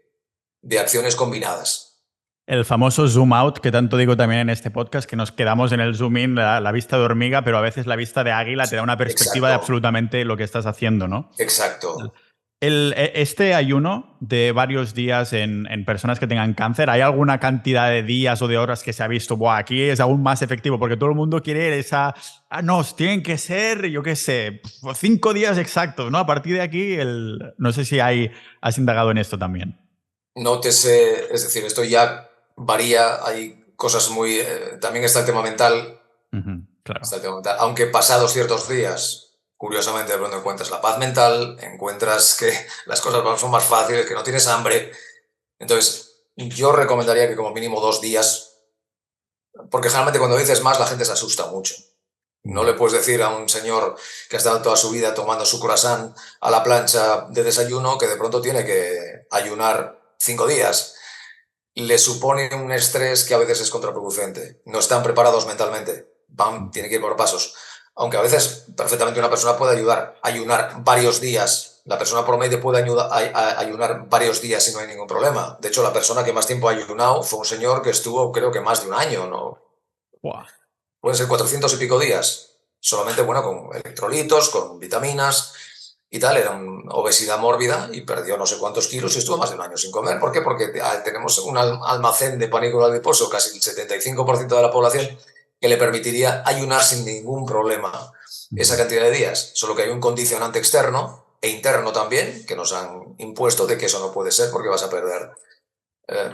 acciones combinadas. El famoso zoom out, que tanto digo también en este podcast, que nos quedamos en el zoom in, la vista de hormiga, pero a veces la vista de águila te da una perspectiva de Exacto, absolutamente lo que estás haciendo, ¿no? exacto. Este ayuno de varios días en personas que tengan cáncer, ¿hay alguna cantidad de días o de horas que se ha visto? Buah, aquí es aún más efectivo, porque todo el mundo quiere esa. Ah, no, tienen que ser, yo qué sé, 5 días exactos, ¿no? A partir de aquí, no sé si has indagado en esto también. No te sé, es decir, esto ya varía, hay cosas muy... también está el tema mental, Ujú, claro. aunque pasados ciertos días, curiosamente de pronto encuentras la paz mental, encuentras que las cosas son más fáciles, que no tienes hambre. Entonces, yo recomendaría que como mínimo 2 días, porque generalmente cuando dices más la gente se asusta mucho. No le puedes decir a un señor que ha estado toda su vida tomando su croissant a la plancha de desayuno que de pronto tiene que ayunar 5 días. Le supone un estrés que a veces es contraproducente. No están preparados mentalmente. Tienen que ir por pasos. Aunque a veces perfectamente una persona puede ayunar varios días. La persona promedio puede ayunar varios días y no hay ningún problema. De hecho, la persona que más tiempo ha ayunado fue un señor que estuvo, creo que más de un año, ¿no? Buah. Pueden ser 400 y pico días. Solamente, bueno, con electrolitos, con vitaminas y tal. Era una obesidad mórbida y perdió no sé cuántos kilos y estuvo más de un año sin comer. ¿Por qué? Porque tenemos un almacén de panículo adiposo, casi el 75% de la población, que le permitiría ayunar sin ningún problema esa cantidad de días. Solo que hay un condicionante externo e interno también, que nos han impuesto de que eso no puede ser porque vas a perder. Eh,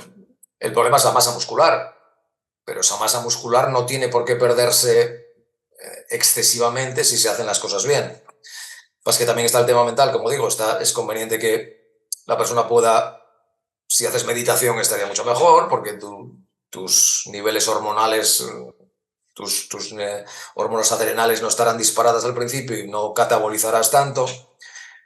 el problema es la masa muscular, pero esa masa muscular no tiene por qué perderse excesivamente si se hacen las cosas bien. Pues que también está el tema mental, como digo, es conveniente que la persona pueda, si haces meditación estaría mucho mejor, porque tus niveles hormonales, tus hormonas adrenales no estarán disparadas al principio y no catabolizarás tanto.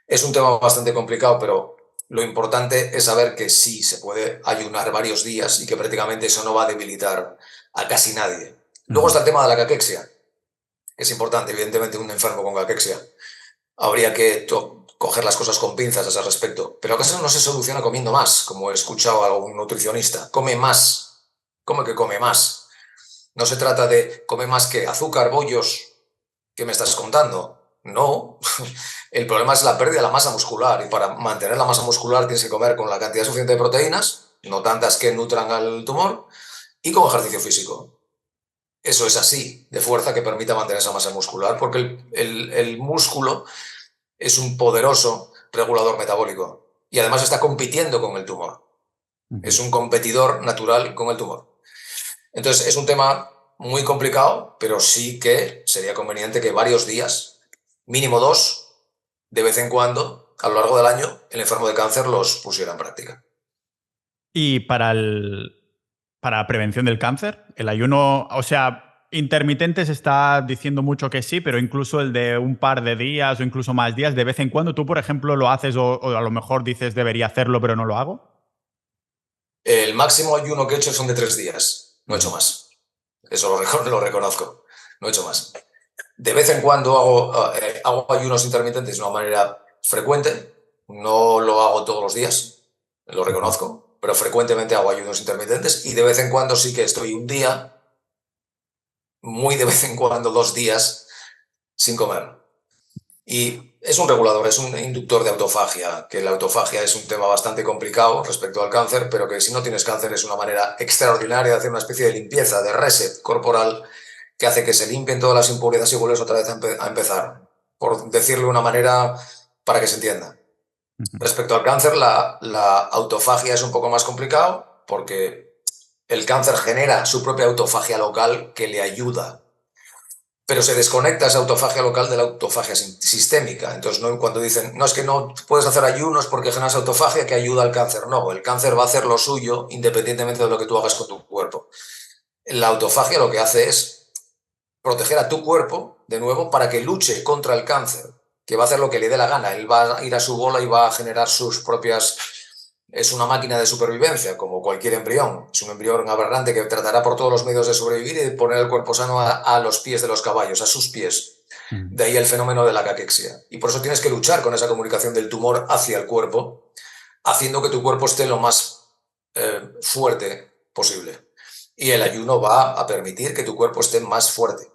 Es un tema bastante complicado, pero lo importante es saber que sí se puede ayunar varios días y que prácticamente eso no va a debilitar a casi nadie. Luego está el tema de la caquexia, que es importante, evidentemente un enfermo con caquexia habría que coger las cosas con pinzas a ese respecto. Pero eso no se soluciona comiendo más, como he escuchado a algún nutricionista. Come más. ¿Cómo que come más? No se trata de comer más que azúcar, bollos. ¿Qué me estás contando? No. El problema es la pérdida de la masa muscular. Y para mantener la masa muscular tienes que comer con la cantidad suficiente de proteínas, no tantas que nutran al tumor, y con ejercicio físico. Eso es así, de fuerza, que permita mantener esa masa muscular, porque el músculo es un poderoso regulador metabólico y además está compitiendo con el tumor. Es un competidor natural con el tumor. Entonces es un tema muy complicado, pero sí que sería conveniente que varios días, mínimo 2, de vez en cuando, a lo largo del año, el enfermo de cáncer los pusiera en práctica. Y para prevención del cáncer, el ayuno, o sea, intermitente se está diciendo mucho que sí, pero incluso el de un par de días o incluso más días, de vez en cuando, tú, por ejemplo, lo haces o a lo mejor dices debería hacerlo, pero no lo hago. El máximo ayuno que he hecho son de 3 días, no he hecho más. Eso lo reconozco, no he hecho más. De vez en cuando hago ayunos intermitentes de una manera frecuente, no lo hago todos los días, lo reconozco, pero frecuentemente hago ayunos intermitentes y de vez en cuando sí que estoy un día, muy de vez en cuando 2 días sin comer. Y es un regulador, es un inductor de autofagia, que la autofagia es un tema bastante complicado respecto al cáncer, pero que si no tienes cáncer es una manera extraordinaria de hacer una especie de limpieza, de reset corporal, que hace que se limpien todas las impurezas y vuelves otra vez a empezar, por decirlo de una manera para que se entienda. Respecto al cáncer, la autofagia es un poco más complicado porque el cáncer genera su propia autofagia local que le ayuda, pero se desconecta esa autofagia local de la autofagia sistémica. Entonces, no, cuando dicen, no, es que no puedes hacer ayunos porque generas autofagia que ayuda al cáncer. No, el cáncer va a hacer lo suyo independientemente de lo que tú hagas con tu cuerpo. La autofagia lo que hace es proteger a tu cuerpo, de nuevo, para que luche contra el cáncer, que va a hacer lo que le dé la gana. Él va a ir a su bola y va a generar sus propias... Es una máquina de supervivencia, como cualquier embrión. Es un embrión aberrante que tratará por todos los medios de sobrevivir y de poner el cuerpo sano a los pies de los caballos, a sus pies. De ahí el fenómeno de la caquexia. Y por eso tienes que luchar con esa comunicación del tumor hacia el cuerpo, haciendo que tu cuerpo esté lo más fuerte posible. Y el ayuno va a permitir que tu cuerpo esté más fuerte.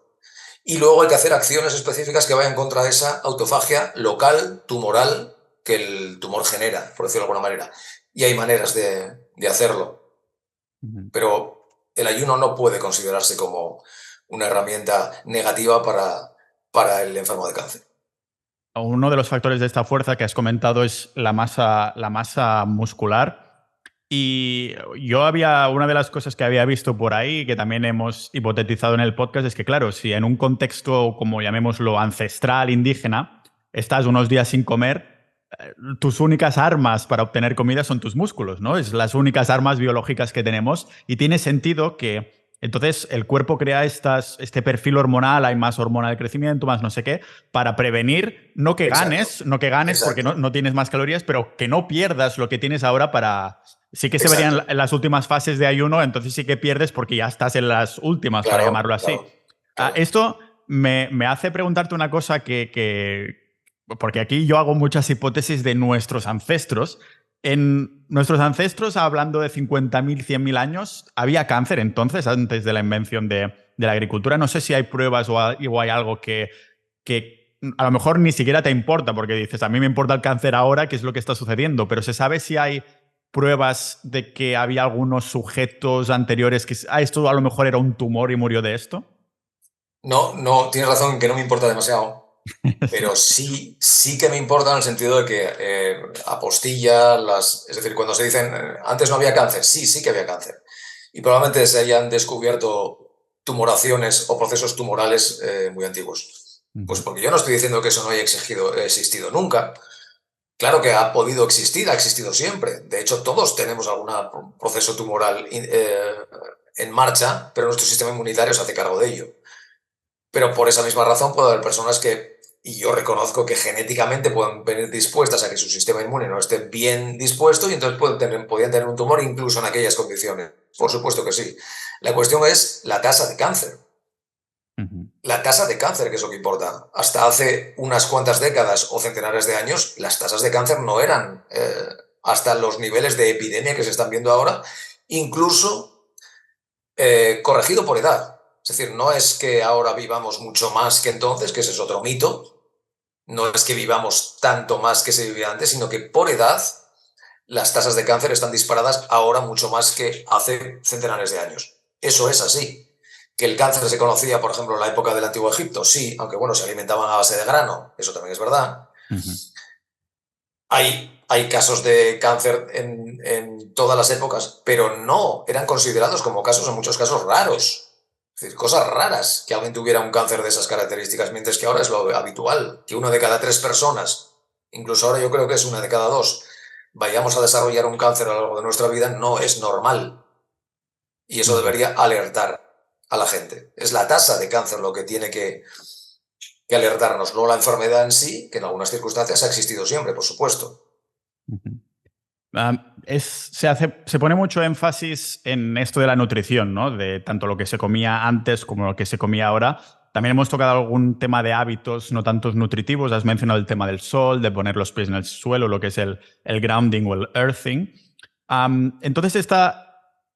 Y luego hay que hacer acciones específicas que vayan contra esa autofagia local, tumoral, que el tumor genera, por decirlo de alguna manera. Y hay maneras de hacerlo. Pero el ayuno no puede considerarse como una herramienta negativa para el enfermo de cáncer. Uno de los factores de esta fuerza que has comentado es la masa muscular. Y una de las cosas que había visto por ahí, que también hemos hipotetizado en el podcast, es que, claro, si en un contexto, como llamémoslo, ancestral, indígena, estás unos días sin comer, tus únicas armas para obtener comida son tus músculos, ¿no? Es las únicas armas biológicas que tenemos y tiene sentido que entonces el cuerpo crea este perfil hormonal, hay más hormona de crecimiento, más no sé qué, para prevenir no que ganes porque no tienes más calorías, pero que no pierdas lo que tienes ahora para... Sí que se verían en las últimas fases de ayuno, entonces sí que pierdes porque ya estás en las últimas, claro, para llamarlo así. Claro. Esto me hace preguntarte una cosa porque aquí yo hago muchas hipótesis de nuestros ancestros. En nuestros ancestros, hablando de 50.000, 100.000 años, ¿había cáncer entonces, antes de la invención de la agricultura? No sé si hay pruebas o hay algo que a lo mejor ni siquiera te importa, porque dices, a mí me importa el cáncer ahora, qué es lo que está sucediendo, pero ¿se sabe si hay pruebas de que había algunos sujetos anteriores que esto a lo mejor era un tumor y murió de esto? No, no, tienes razón en que no me importa demasiado, pero sí que me importa en el sentido de que apostilla, es decir, cuando se dicen antes no había cáncer, sí que había cáncer. Y probablemente se hayan descubierto tumoraciones o procesos tumorales muy antiguos. Pues porque yo no estoy diciendo que eso no haya existido nunca. Claro que ha podido existir, ha existido siempre. De hecho, todos tenemos algún proceso tumoral en marcha, pero nuestro sistema inmunitario se hace cargo de ello. Pero por esa misma razón puede haber personas y yo reconozco que genéticamente pueden venir dispuestas a que su sistema inmune no esté bien dispuesto y entonces podrían tener un tumor incluso en aquellas condiciones. Por supuesto que sí. La cuestión es la tasa de cáncer. La tasa de cáncer, que es lo que importa. Hasta hace unas cuantas décadas o centenares de años, las tasas de cáncer no eran hasta los niveles de epidemia que se están viendo ahora, incluso corregido por edad. Es decir, no es que ahora vivamos mucho más que entonces, que ese es otro mito. No es que vivamos tanto más que se vivía antes, sino que por edad las tasas de cáncer están disparadas ahora mucho más que hace centenares de años. Eso es así. Que el cáncer se conocía, por ejemplo, en la época del Antiguo Egipto, sí, aunque bueno, se alimentaban a base de grano, eso también es verdad. Hay casos de cáncer en todas las épocas, pero no eran considerados como casos, en muchos casos, raros. Es decir, cosas raras que alguien tuviera un cáncer de esas características, mientras que ahora es lo habitual, que 1 de cada 3 personas, incluso ahora yo creo que es 1 de cada 2, vayamos a desarrollar un cáncer a lo largo de nuestra vida, no es normal. Y eso debería alertar a la gente. Es la tasa de cáncer lo que tiene que alertarnos, no la enfermedad en sí, que en algunas circunstancias ha existido siempre, por supuesto. Se pone mucho énfasis en esto de la nutrición, ¿no? De tanto lo que se comía antes como lo que se comía ahora. También hemos tocado algún tema de hábitos no tantos nutritivos. Has mencionado el tema del sol, de poner los pies en el suelo, lo que es el grounding o el earthing. Entonces,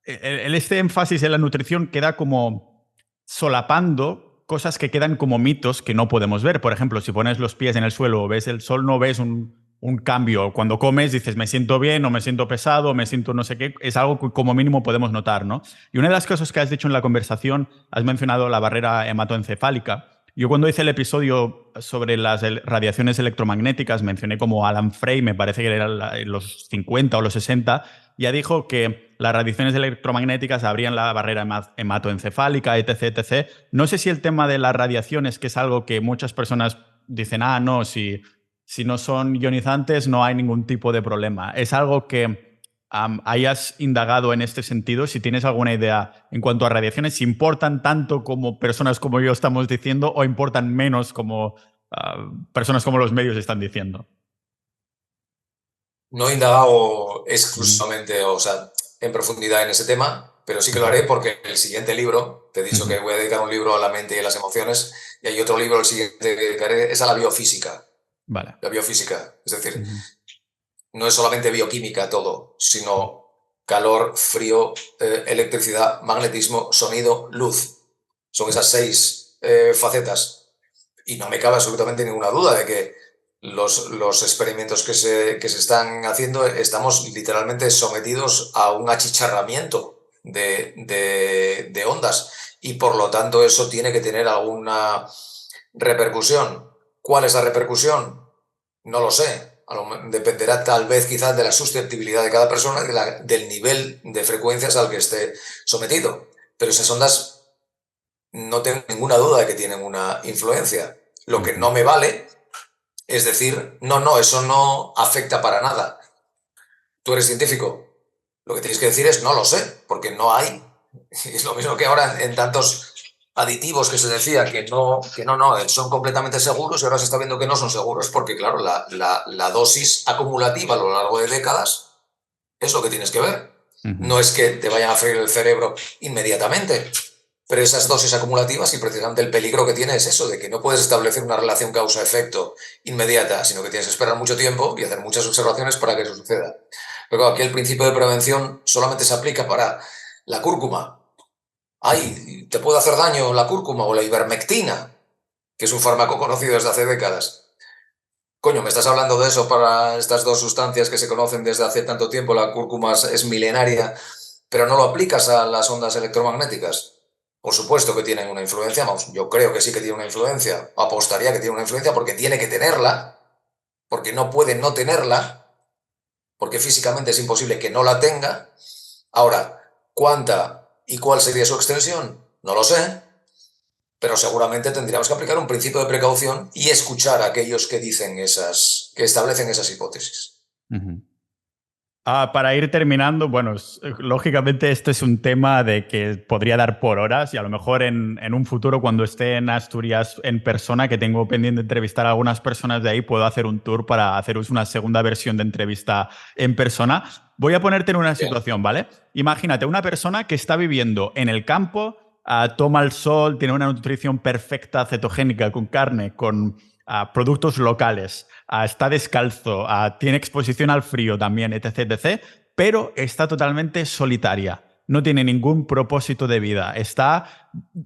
este énfasis en la nutrición queda como solapando cosas que quedan como mitos que no podemos ver. Por ejemplo, si pones los pies en el suelo o ves el sol, no ves un cambio. Cuando comes dices, me siento bien o me siento pesado o me siento no sé qué. Es algo que como mínimo podemos notar, ¿no? Y una de las cosas que has dicho en la conversación, has mencionado la barrera hematoencefálica. Yo cuando hice el episodio sobre las radiaciones electromagnéticas mencioné como Alan Frey, me parece que era en los 50 o los 60, ya dijo que las radiaciones electromagnéticas abrían la barrera hematoencefálica, etc, etc. No sé si el tema de las radiaciones, que es algo que muchas personas dicen, no, si no son ionizantes no hay ningún tipo de problema. ¿Es algo que hayas indagado en este sentido? Si tienes alguna idea en cuanto a radiaciones, si importan tanto como personas como yo estamos diciendo o importan menos como personas como los medios están diciendo. No he indagado exclusivamente, o sea, en profundidad en ese tema, pero sí que lo haré porque el siguiente libro, te he dicho que voy a dedicar un libro a la mente y a las emociones, y hay otro libro, el siguiente que dedicaré es a la biofísica. Vale. La biofísica, es decir, no es solamente bioquímica todo, sino calor, frío, electricidad, magnetismo, sonido, luz. Son esas 6 facetas. Y no me cabe absolutamente ninguna duda de que los experimentos que se están haciendo, estamos literalmente sometidos a un achicharramiento de ondas y por lo tanto eso tiene que tener alguna repercusión. ¿Cuál es la repercusión? No lo sé. Dependerá tal vez quizás de la susceptibilidad de cada persona, del nivel de frecuencias al que esté sometido. Pero esas ondas no tengo ninguna duda de que tienen una influencia. Lo que no me vale es decir, no, eso no afecta para nada. Tú eres científico. Lo que tienes que decir es no lo sé, porque no hay. Es lo mismo que ahora en tantos aditivos que se decía que no, son completamente seguros y ahora se está viendo que no son seguros porque, claro, la dosis acumulativa a lo largo de décadas es lo que tienes que ver. No es que te vayan a freír el cerebro inmediatamente. Pero esas dosis acumulativas y precisamente el peligro que tiene es eso, de que no puedes establecer una relación causa-efecto inmediata, sino que tienes que esperar mucho tiempo y hacer muchas observaciones para que eso suceda. Pero aquí el principio de prevención solamente se aplica para la cúrcuma. Ay, te puede hacer daño la cúrcuma o la ivermectina, que es un fármaco conocido desde hace décadas. Coño, me estás hablando de eso para estas dos sustancias que se conocen desde hace tanto tiempo. La cúrcuma es milenaria, pero no lo aplicas a las ondas electromagnéticas. Por supuesto que tienen una influencia, vamos, yo creo que sí que tiene una influencia. Apostaría que tiene una influencia porque tiene que tenerla, porque no puede no tenerla, porque físicamente es imposible que no la tenga. Ahora, ¿cuánta y cuál sería su extensión? No lo sé, pero seguramente tendríamos que aplicar un principio de precaución y escuchar a aquellos que dicen que establecen esas hipótesis. Ujú. Para ir terminando, bueno, lógicamente este es un tema de que podría dar por horas y a lo mejor en un futuro cuando esté en Asturias en persona, que tengo pendiente entrevistar a algunas personas de ahí, puedo hacer un tour para haceros una segunda versión de entrevista en persona. Voy a ponerte en una Bien. situación, ¿vale? Imagínate una persona que está viviendo en el campo, toma el sol, tiene una nutrición perfecta, cetogénica, con carne, con productos locales, está descalzo, tiene exposición al frío también, etc, etc, pero está totalmente solitaria. No tiene ningún propósito de vida.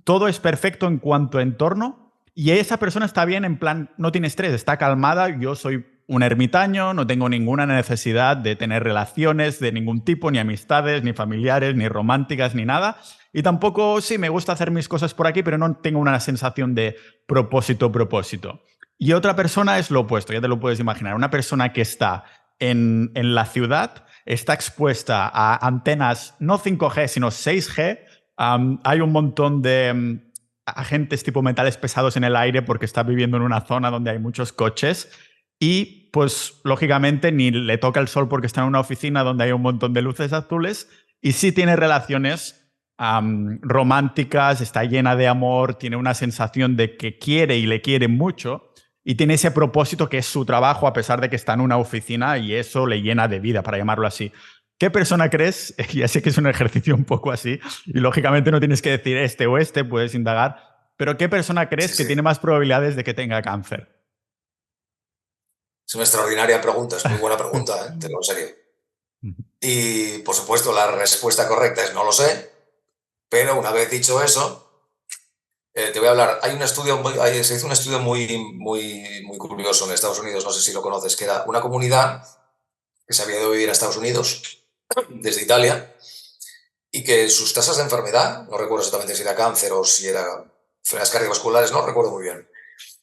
Todo es perfecto en cuanto a entorno y esa persona está bien en plan, no tiene estrés, está calmada. Yo soy un ermitaño, no tengo ninguna necesidad de tener relaciones de ningún tipo, ni amistades, ni familiares, ni románticas, ni nada. Y tampoco, sí, me gusta hacer mis cosas por aquí, pero no tengo una sensación de propósito. Y otra persona es lo opuesto, ya te lo puedes imaginar. Una persona que está en la ciudad, está expuesta a antenas no 5G, sino 6G. Hay un montón de agentes tipo metales pesados en el aire porque está viviendo en una zona donde hay muchos coches. Y pues lógicamente ni le toca el sol porque está en una oficina donde hay un montón de luces azules. Y sí tiene relaciones románticas, está llena de amor, tiene una sensación de que quiere y le quiere mucho. Y tiene ese propósito que es su trabajo a pesar de que está en una oficina y eso le llena de vida, para llamarlo así. ¿Qué persona crees? Ya sé que es un ejercicio un poco así y lógicamente no tienes que decir este o este, puedes indagar, pero ¿qué persona crees Sí, que sí. tiene más probabilidades de que tenga cáncer? Es una extraordinaria pregunta, es muy buena pregunta, ¿eh? Te lo digo en serio. Y, por supuesto, la respuesta correcta es no lo sé, pero una vez dicho eso, te voy a hablar. Hay un estudio, se hizo un estudio muy curioso en Estados Unidos, no sé si lo conoces, que era una comunidad que se había ido a vivir a Estados Unidos desde Italia y que sus tasas de enfermedad, no recuerdo exactamente si era cáncer o si era enfermedades cardiovasculares, no recuerdo muy bien,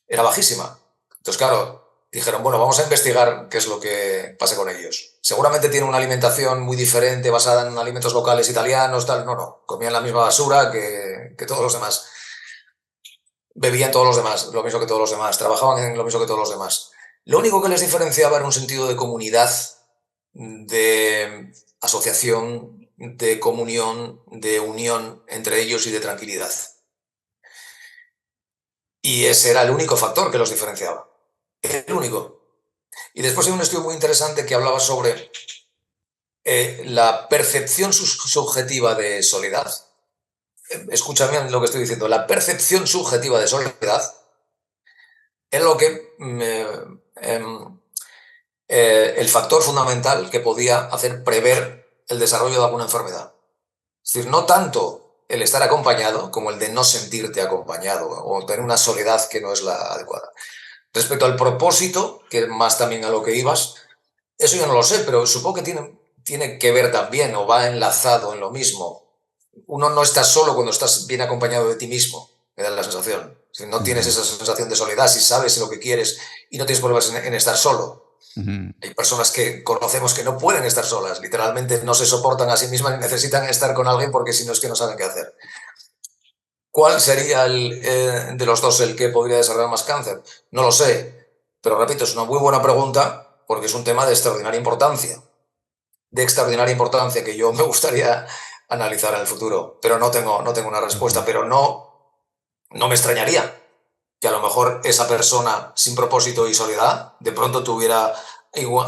era bajísima. Entonces, claro, dijeron, bueno, vamos a investigar qué es lo que pasa con ellos. Seguramente tienen una alimentación muy diferente, basada en alimentos locales italianos, tal. No, no, comían la misma basura que todos los demás. Bebían todos los demás, lo mismo que todos los demás. Trabajaban en lo mismo que todos los demás. Lo único que les diferenciaba era un sentido de comunidad, de asociación, de comunión, de unión entre ellos y de tranquilidad. Y ese era el único factor que los diferenciaba. El único. Y después hay un estudio muy interesante que hablaba sobre la percepción subjetiva de soledad. Escucha bien lo que estoy diciendo. La percepción subjetiva de soledad es lo que el factor fundamental que podía hacer prever el desarrollo de alguna enfermedad. Es decir, no tanto el estar acompañado como el de no sentirte acompañado o tener una soledad que no es la adecuada. Respecto al propósito, que más también a lo que ibas, eso yo no lo sé, pero supongo que tiene que ver también o va enlazado en lo mismo. Uno no está solo cuando estás bien acompañado de ti mismo, me da la sensación. Si no tienes esa sensación de soledad, si sabes lo que quieres y no tienes problemas en estar solo. Hay personas que conocemos que no pueden estar solas, literalmente no se soportan a sí mismas y necesitan estar con alguien porque si no es que no saben qué hacer. ¿Cuál sería de los dos el que podría desarrollar más cáncer? No lo sé, pero repito, es una muy buena pregunta porque es un tema de extraordinaria importancia. De extraordinaria importancia que yo me gustaría analizar en el futuro, pero no tengo una respuesta, pero no me extrañaría que a lo mejor esa persona sin propósito y soledad de pronto tuviera,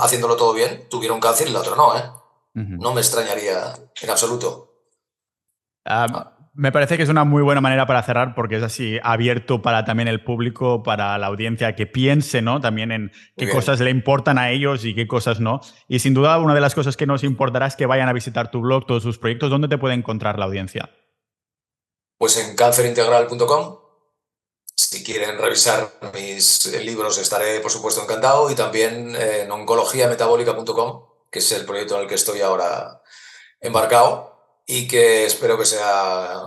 haciéndolo todo bien, tuviera un cáncer y la otra no, ¿eh? No me extrañaría en absoluto. Me parece que es una muy buena manera para cerrar porque es así abierto para también el público, para la audiencia que piense, ¿no? También en Muy qué bien. cosas le importan a ellos y qué cosas no. Y sin duda una de las cosas que nos importará es que vayan a visitar tu blog, todos sus proyectos. ¿Dónde te puede encontrar la audiencia? Pues en cancerintegral.com. Si quieren revisar mis libros, estaré, por supuesto, encantado. Y también en oncologiametabólica.com, que es el proyecto en el que estoy ahora embarcado y que espero que sea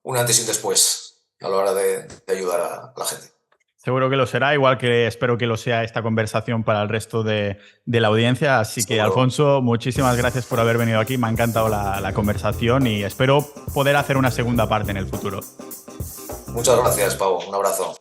un antes y un después a la hora de ayudar a la gente. Seguro que lo será, igual que espero que lo sea esta conversación para el resto de la audiencia. Así que, Seguro. Alfonso, muchísimas gracias por haber venido aquí. Me ha encantado la conversación y espero poder hacer una segunda parte en el futuro. Muchas gracias, Pau. Un abrazo.